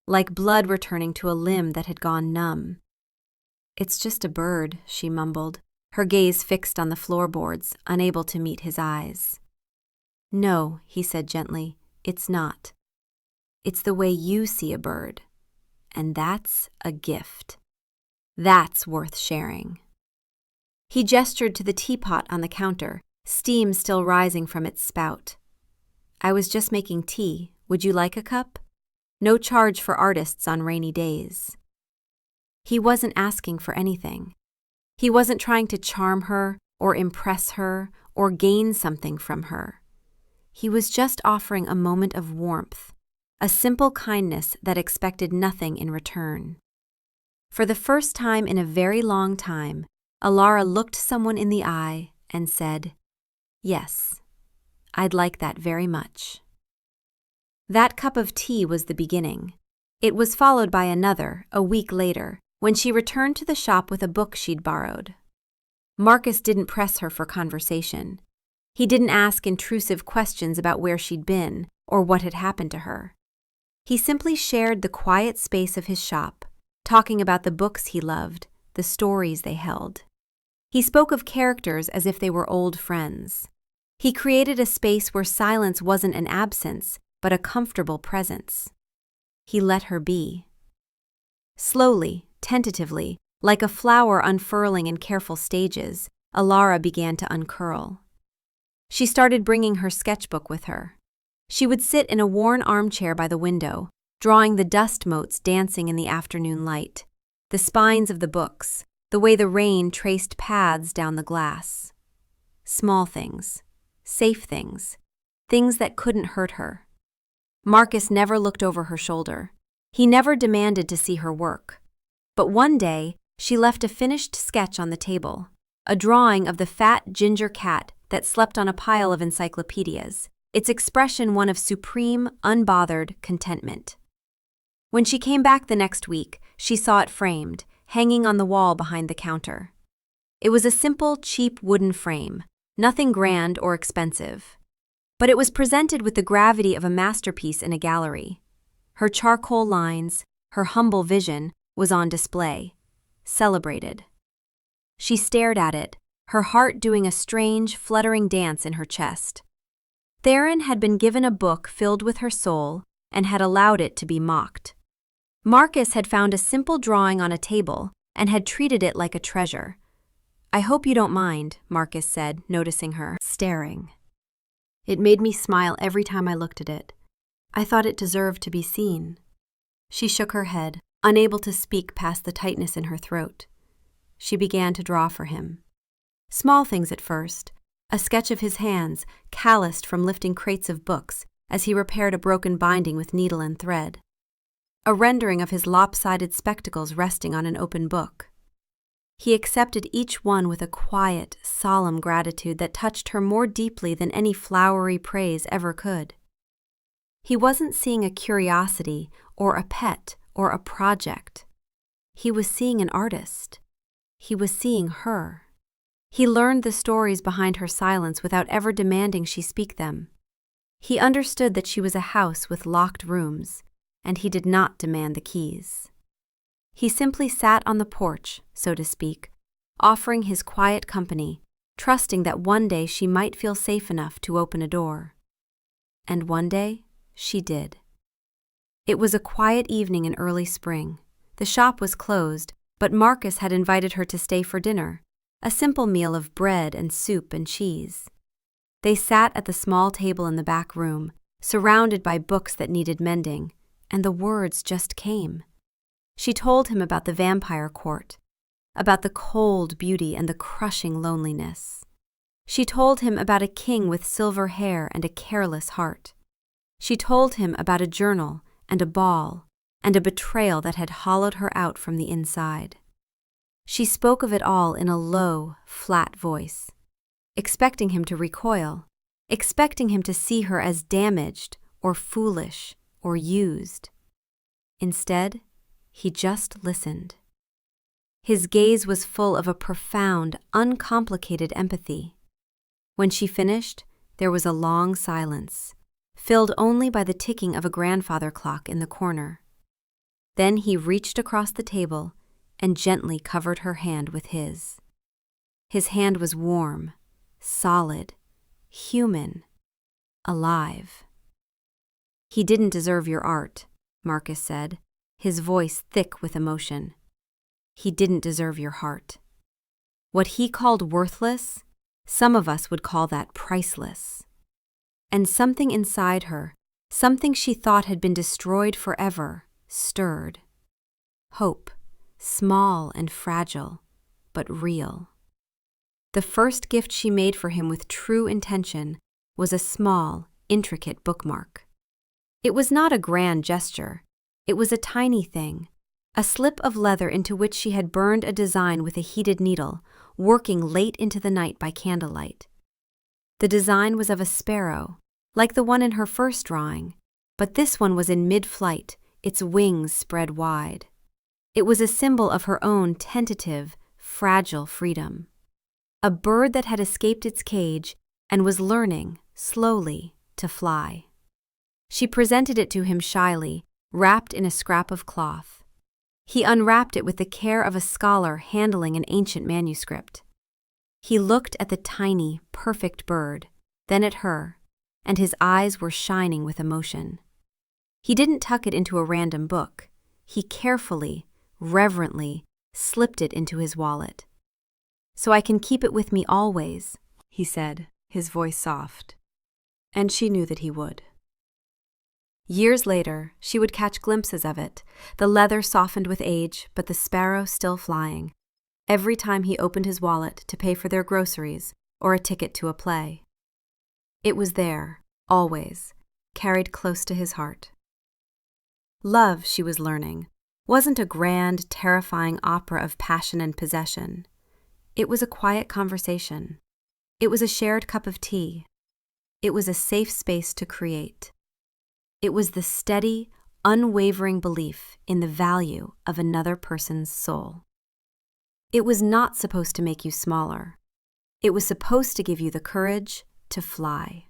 like blood returning to a limb that had gone numb. "It's just a bird," she mumbled, her gaze fixed on the floorboards, unable to meet his eyes. "No," he said gently, "it's not. It's the way you see a bird. And that's a gift. That's worth sharing." He gestured to the teapot on the counter, steam still rising from its spout. "I was just making tea. Would you like a cup? No charge for artists on rainy days." He wasn't asking for anything. He wasn't trying to charm her or impress her or gain something from her. He was just offering a moment of warmth, a simple kindness that expected nothing in return. For the first time in a very long time, Elara looked someone in the eye and said, "Yes, I'd like that very much." That cup of tea was the beginning. It was followed by another, a week later, when she returned to the shop with a book she'd borrowed. Marcus didn't press her for conversation. He didn't ask intrusive questions about where she'd been or what had happened to her. He simply shared the quiet space of his shop, talking about the books he loved, the stories they held. He spoke of characters as if they were old friends. He created a space where silence wasn't an absence, but a comfortable presence. He let her be. Slowly, tentatively, like a flower unfurling in careful stages, Alara began to uncurl. She started bringing her sketchbook with her. She would sit in a worn armchair by the window, drawing the dust motes dancing in the afternoon light, the spines of the books, the way the rain traced paths down the glass. Small things, safe things, things that couldn't hurt her. Marcus never looked over her shoulder. He never demanded to see her work. But one day, she left a finished sketch on the table, a drawing of the fat ginger cat that slept on a pile of encyclopedias, its expression one of supreme, unbothered contentment. When she came back the next week, she saw it framed, hanging on the wall behind the counter. It was a simple, cheap wooden frame, nothing grand or expensive. But it was presented with the gravity of a masterpiece in a gallery. Her charcoal lines, her humble vision, was on display, celebrated. She stared at it, her heart doing a strange, fluttering dance in her chest. Theron had been given a book filled with her soul and had allowed it to be mocked. Marcus had found a simple drawing on a table and had treated it like a treasure. "I hope you don't mind," Marcus said, noticing her, staring. "It made me smile every time I looked at it. I thought it deserved to be seen." She shook her head, unable to speak past the tightness in her throat. She began to draw for him. Small things at first, a sketch of his hands, calloused from lifting crates of books as he repaired a broken binding with needle and thread. A rendering of his lopsided spectacles resting on an open book. He accepted each one with a quiet, solemn gratitude that touched her more deeply than any flowery praise ever could. He wasn't seeing a curiosity or a pet or a project. He was seeing an artist. He was seeing her. He learned the stories behind her silence without ever demanding she speak them. He understood that she was a house with locked rooms, and he did not demand the keys. He simply sat on the porch, so to speak, offering his quiet company, trusting that one day she might feel safe enough to open a door. And one day, she did. It was a quiet evening in early spring. The shop was closed, but Marcus had invited her to stay for dinner, a simple meal of bread and soup and cheese. They sat at the small table in the back room, surrounded by books that needed mending, and the words just came. She told him about the vampire court, about the cold beauty and the crushing loneliness. She told him about a king with silver hair and a careless heart. She told him about a journal and a ball and a betrayal that had hollowed her out from the inside. She spoke of it all in a low, flat voice, expecting him to recoil, expecting him to see her as damaged or foolish or used. Instead, he just listened. His gaze was full of a profound, uncomplicated empathy. When she finished, there was a long silence, filled only by the ticking of a grandfather clock in the corner. Then he reached across the table and gently covered her hand with his. His hand was warm, solid, human, alive. "He didn't deserve your art," Marcus said, his voice thick with emotion. "He didn't deserve your heart. What he called worthless, some of us would call that priceless." And something inside her, something she thought had been destroyed forever, stirred. Hope, small and fragile, but real. The first gift she made for him with true intention was a small, intricate bookmark. It was not a grand gesture. It was a tiny thing, a slip of leather into which she had burned a design with a heated needle, working late into the night by candlelight. The design was of a sparrow, like the one in her first drawing, but this one was in mid-flight, its wings spread wide. It was a symbol of her own tentative, fragile freedom. A bird that had escaped its cage, and was learning, slowly, to fly. She presented it to him shyly, wrapped in a scrap of cloth. He unwrapped it with the care of a scholar handling an ancient manuscript. He looked at the tiny, perfect bird, then at her, and his eyes were shining with emotion. He didn't tuck it into a random book. He carefully, reverently, slipped it into his wallet. "So I can keep it with me always," he said, his voice soft. And she knew that he would. Years later, she would catch glimpses of it, the leather softened with age, but the sparrow still flying, every time he opened his wallet to pay for their groceries or a ticket to a play. It was there, always, carried close to his heart. Love, she was learning, wasn't a grand, terrifying opera of passion and possession. It was a quiet conversation. It was a shared cup of tea. It was a safe space to create. It was the steady, unwavering belief in the value of another person's soul. It was not supposed to make you smaller. It was supposed to give you the courage to fly.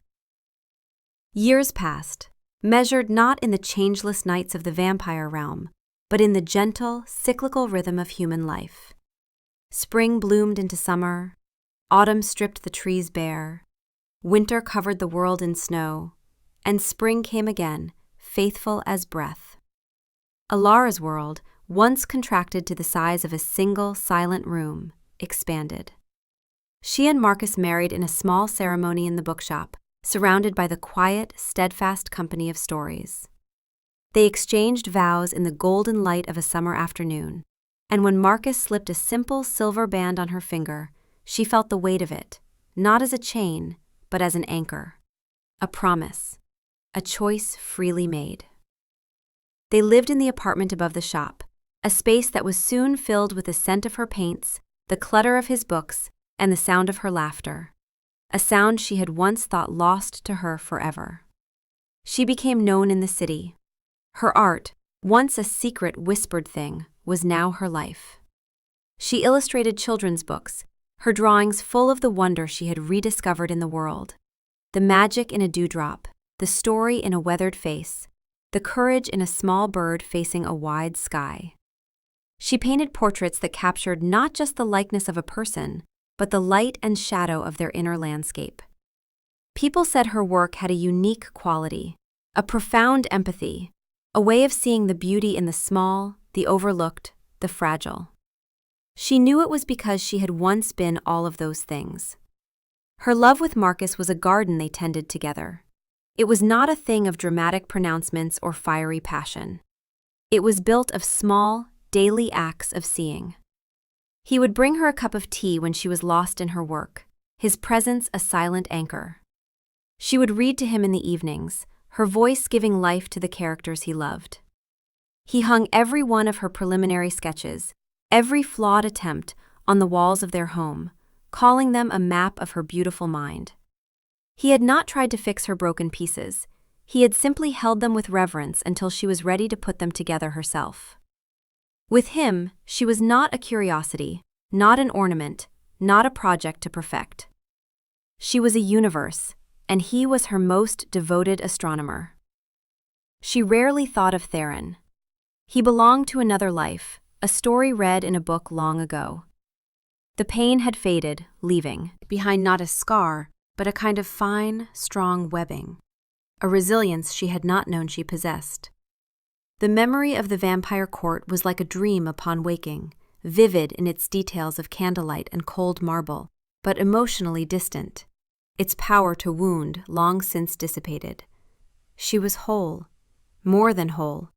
Years passed, measured not in the changeless nights of the vampire realm, but in the gentle, cyclical rhythm of human life. Spring bloomed into summer, autumn stripped the trees bare, winter covered the world in snow, and spring came again, faithful as breath. Alara's world, once contracted to the size of a single, silent room, expanded. She and Marcus married in a small ceremony in the bookshop, surrounded by the quiet, steadfast company of stories. They exchanged vows in the golden light of a summer afternoon, and when Marcus slipped a simple silver band on her finger, she felt the weight of it, not as a chain, but as an anchor, a promise, a choice freely made. They lived in the apartment above the shop, a space that was soon filled with the scent of her paints, the clutter of his books, and the sound of her laughter, a sound she had once thought lost to her forever. She became known in the city. Her art, once a secret whispered thing, was now her life. She illustrated children's books, her drawings full of the wonder she had rediscovered in the world, the magic in a dewdrop, the story in a weathered face, the courage in a small bird facing a wide sky. She painted portraits that captured not just the likeness of a person, but the light and shadow of their inner landscape. People said her work had a unique quality, a profound empathy, a way of seeing the beauty in the small, the overlooked, the fragile. She knew it was because she had once been all of those things. Her love with Marcus was a garden they tended together. It was not a thing of dramatic pronouncements or fiery passion. It was built of small, daily acts of seeing. He would bring her a cup of tea when she was lost in her work, his presence a silent anchor. She would read to him in the evenings, her voice giving life to the characters he loved. He hung every one of her preliminary sketches, every flawed attempt, on the walls of their home, calling them a map of her beautiful mind. He had not tried to fix her broken pieces. He had simply held them with reverence until she was ready to put them together herself. With him, she was not a curiosity, not an ornament, not a project to perfect. She was a universe, and he was her most devoted astronomer. She rarely thought of Theron. He belonged to another life, a story read in a book long ago. The pain had faded, leaving behind not a scar, but a kind of fine, strong webbing, a resilience she had not known she possessed. The memory of the vampire court was like a dream upon waking, vivid in its details of candlelight and cold marble, but emotionally distant, its power to wound long since dissipated. She was whole, more than whole.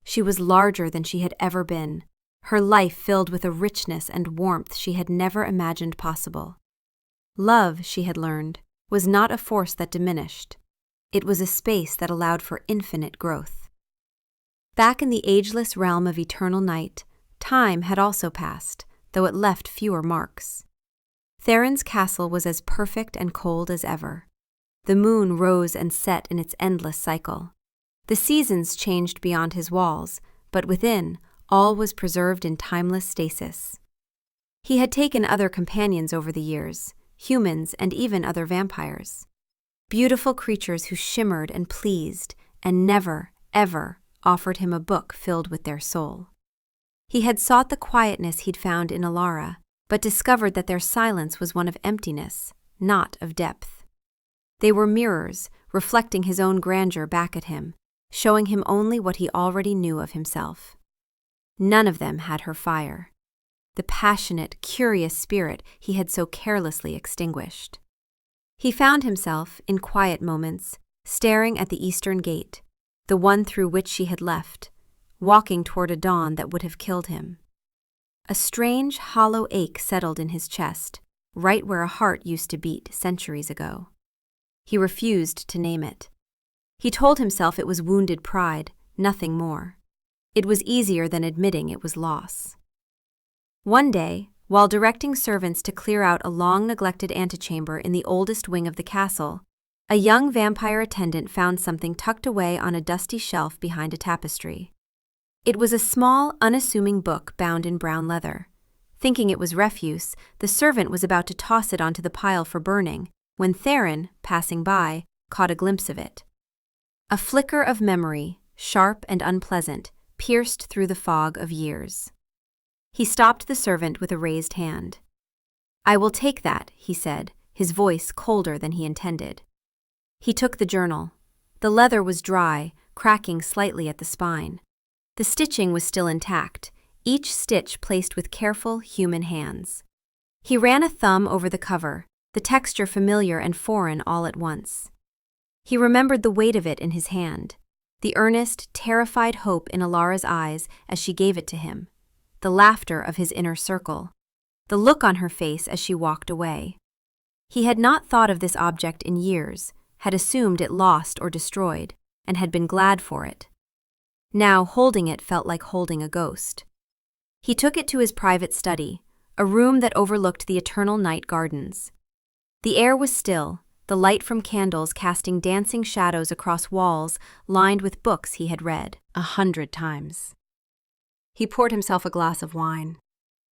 She was larger than she had ever been, her life filled with a richness and warmth she had never imagined possible. Love, she had learned, was not a force that diminished. It was a space that allowed for infinite growth. Back in the ageless realm of eternal night, time had also passed, though it left fewer marks. Theron's castle was as perfect and cold as ever. The moon rose and set in its endless cycle. The seasons changed beyond his walls, but within, all was preserved in timeless stasis. He had taken other companions over the years, humans, and even other vampires. Beautiful creatures who shimmered and pleased and never, ever offered him a book filled with their soul. He had sought the quietness he'd found in Alara, but discovered that their silence was one of emptiness, not of depth. They were mirrors, reflecting his own grandeur back at him, showing him only what he already knew of himself. None of them had her fire, the passionate, curious spirit he had so carelessly extinguished. He found himself, in quiet moments, staring at the eastern gate, the one through which she had left, walking toward a dawn that would have killed him. A strange, hollow ache settled in his chest, right where a heart used to beat centuries ago. He refused to name it. He told himself it was wounded pride, nothing more. It was easier than admitting it was loss. One day, while directing servants to clear out a long-neglected antechamber in the oldest wing of the castle, a young vampire attendant found something tucked away on a dusty shelf behind a tapestry. It was a small, unassuming book bound in brown leather. Thinking it was refuse, the servant was about to toss it onto the pile for burning, when Theron, passing by, caught a glimpse of it. A flicker of memory, sharp and unpleasant, pierced through the fog of years. He stopped the servant with a raised hand. "I will take that," he said, his voice colder than he intended. He took the journal. The leather was dry, cracking slightly at the spine. The stitching was still intact, each stitch placed with careful human hands. He ran a thumb over the cover, the texture familiar and foreign all at once. He remembered the weight of it in his hand, the earnest, terrified hope in Alara's eyes as she gave it to him, the laughter of his inner circle, the look on her face as she walked away. He had not thought of this object in years, had assumed it lost or destroyed, and had been glad for it. Now, holding it felt like holding a ghost. He took it to his private study, a room that overlooked the eternal night gardens. The air was still, the light from candles casting dancing shadows across walls lined with books he had read 100 times. He poured himself a glass of wine.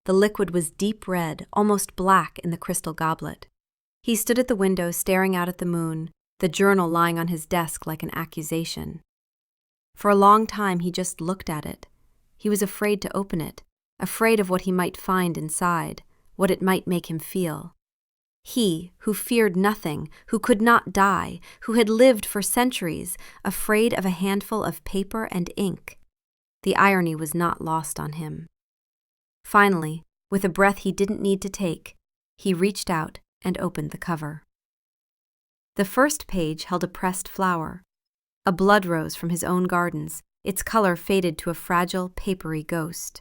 The liquid was deep red, almost black in the crystal goblet. He stood at the window staring out at the moon, the journal lying on his desk like an accusation. For a long time he just looked at it. He was afraid to open it, afraid of what he might find inside, what it might make him feel. He, who feared nothing, who could not die, who had lived for centuries, afraid of a handful of paper and ink. The irony was not lost on him. Finally, with a breath he didn't need to take, he reached out and opened the cover. The first page held a pressed flower, a blood rose from his own gardens, its color faded to a fragile, papery ghost.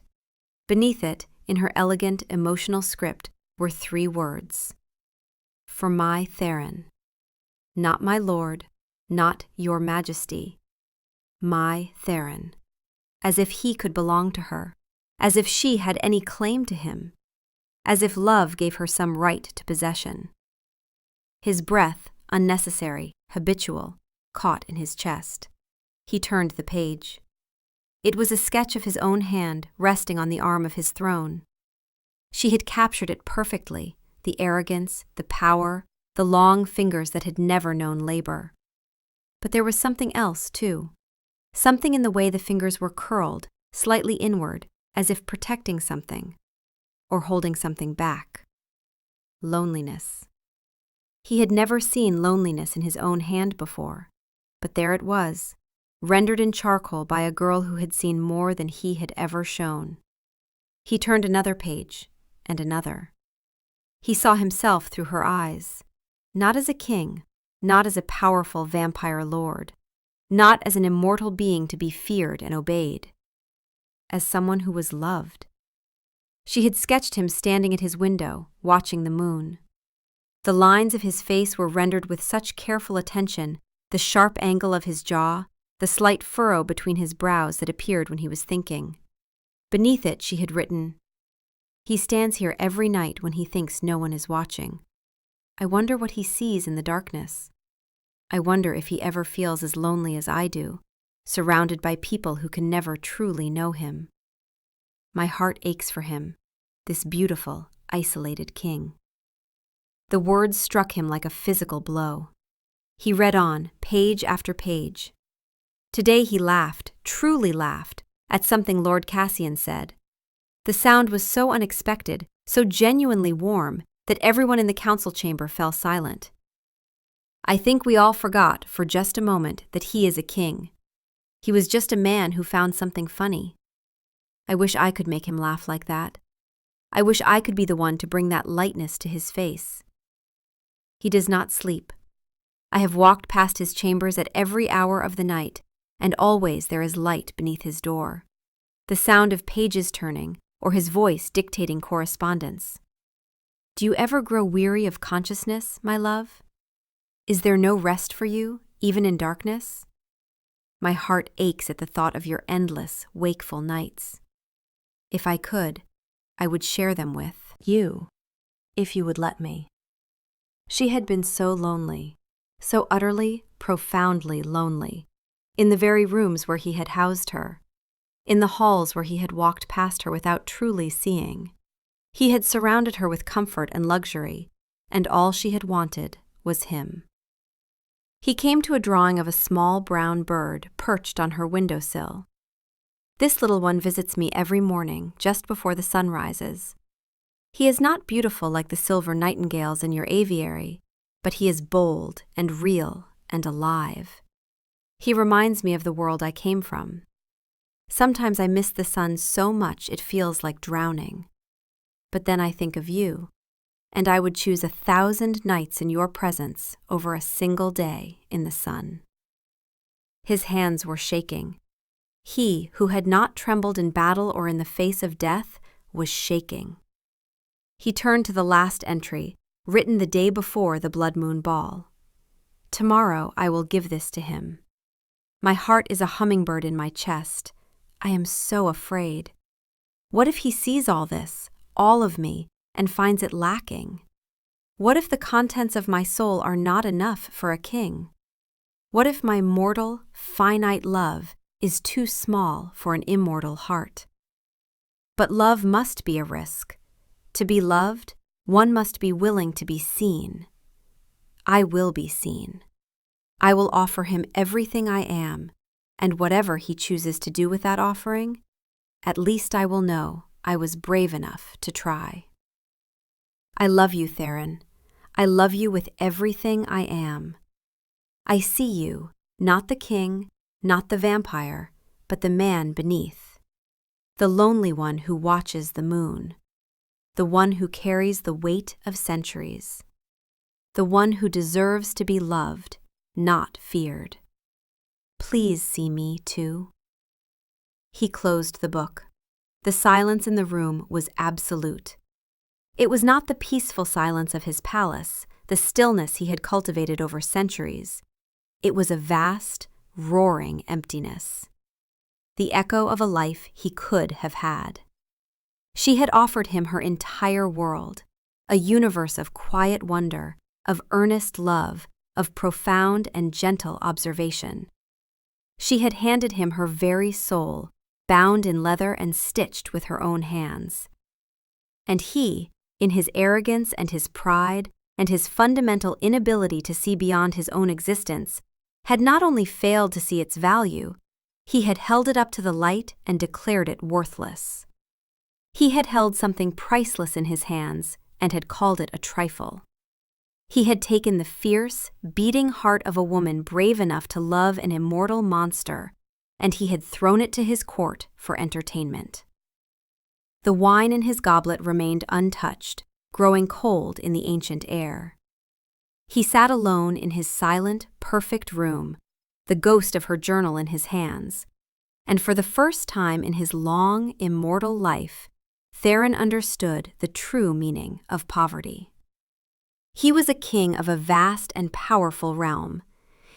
Beneath it, in her elegant, emotional script, were 3 words. For my Theron. Not my lord, not your majesty. My Theron. As if he could belong to her, as if she had any claim to him, as if love gave her some right to possession. His breath, unnecessary, habitual, caught in his chest. He turned the page. It was a sketch of his own hand resting on the arm of his throne. She had captured it perfectly, the arrogance, the power, the long fingers that had never known labor. But there was something else, too. Something in the way the fingers were curled, slightly inward, as if protecting something, or holding something back. Loneliness. He had never seen loneliness in his own hand before, but there it was, rendered in charcoal by a girl who had seen more than he had ever shown. He turned another page, and another. He saw himself through her eyes, not as a king, not as a powerful vampire lord, not as an immortal being to be feared and obeyed, as someone who was loved. She had sketched him standing at his window, watching the moon. The lines of his face were rendered with such careful attention, the sharp angle of his jaw, the slight furrow between his brows that appeared when he was thinking. Beneath it she had written, "He stands here every night when he thinks no one is watching. I wonder what he sees in the darkness. I wonder if he ever feels as lonely as I do, surrounded by people who can never truly know him. My heart aches for him, this beautiful, isolated king." The words struck him like a physical blow. He read on, page after page. Today he laughed, truly laughed, at something Lord Cassian said. The sound was so unexpected, so genuinely warm, that everyone in the council chamber fell silent. I think we all forgot, for just a moment, that he is a king. He was just a man who found something funny. I wish I could make him laugh like that. I wish I could be the one to bring that lightness to his face. He does not sleep. I have walked past his chambers at every hour of the night, and always there is light beneath his door. The sound of pages turning, or his voice dictating correspondence. Do you ever grow weary of consciousness, my love? Is there no rest for you, even in darkness? My heart aches at the thought of your endless, wakeful nights. If I could, I would share them with you, if you would let me. She had been so lonely, so utterly, profoundly lonely, in the very rooms where he had housed her, in the halls where he had walked past her without truly seeing. He had surrounded her with comfort and luxury, and all she had wanted was him. He came to a drawing of a small brown bird perched on her windowsill. This little one visits me every morning, just before the sun rises. He is not beautiful like the silver nightingales in your aviary, but he is bold and real and alive. He reminds me of the world I came from. Sometimes I miss the sun so much it feels like drowning. But then I think of you, and I would choose 1,000 nights in your presence over a single day in the sun. His hands were shaking. He, who had not trembled in battle or in the face of death, was shaking. He turned to the last entry, written the day before the blood moon ball. Tomorrow I will give this to him. My heart is a hummingbird in my chest. I am so afraid. What if he sees all this, all of me, and finds it lacking? What if the contents of my soul are not enough for a king? What if my mortal, finite love is too small for an immortal heart? But love must be a risk. To be loved, one must be willing to be seen. I will be seen. I will offer him everything I am, and whatever he chooses to do with that offering, at least I will know I was brave enough to try. I love you, Theron. I love you with everything I am. I see you, not the king, not the vampire, but the man beneath. The lonely one who watches the moon. The one who carries the weight of centuries. The one who deserves to be loved, not feared. Please see me, too. He closed the book. The silence in the room was absolute. It was not the peaceful silence of his palace, the stillness he had cultivated over centuries. It was a vast, roaring emptiness. The echo of a life he could have had. She had offered him her entire world, a universe of quiet wonder, of earnest love, of profound and gentle observation. She had handed him her very soul, bound in leather and stitched with her own hands. And he, in his arrogance and his pride and his fundamental inability to see beyond his own existence, had not only failed to see its value, he had held it up to the light and declared it worthless. He had held something priceless in his hands and had called it a trifle. He had taken the fierce, beating heart of a woman brave enough to love an immortal monster, and he had thrown it to his court for entertainment. The wine in his goblet remained untouched, growing cold in the ancient air. He sat alone in his silent, perfect room, the ghost of her journal in his hands, and for the first time in his long, immortal life, Theron understood the true meaning of poverty. He was a king of a vast and powerful realm.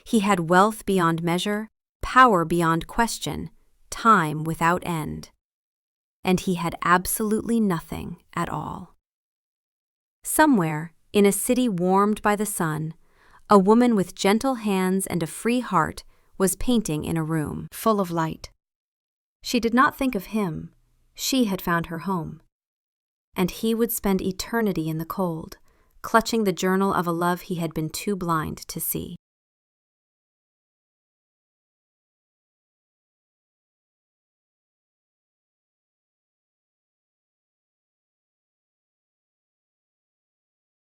He had wealth beyond measure, power beyond question, time without end. And he had absolutely nothing at all. Somewhere, in a city warmed by the sun, a woman with gentle hands and a free heart was painting in a room full of light. She did not think of him. She had found her home. And he would spend eternity in the cold, clutching the journal of a love he had been too blind to see.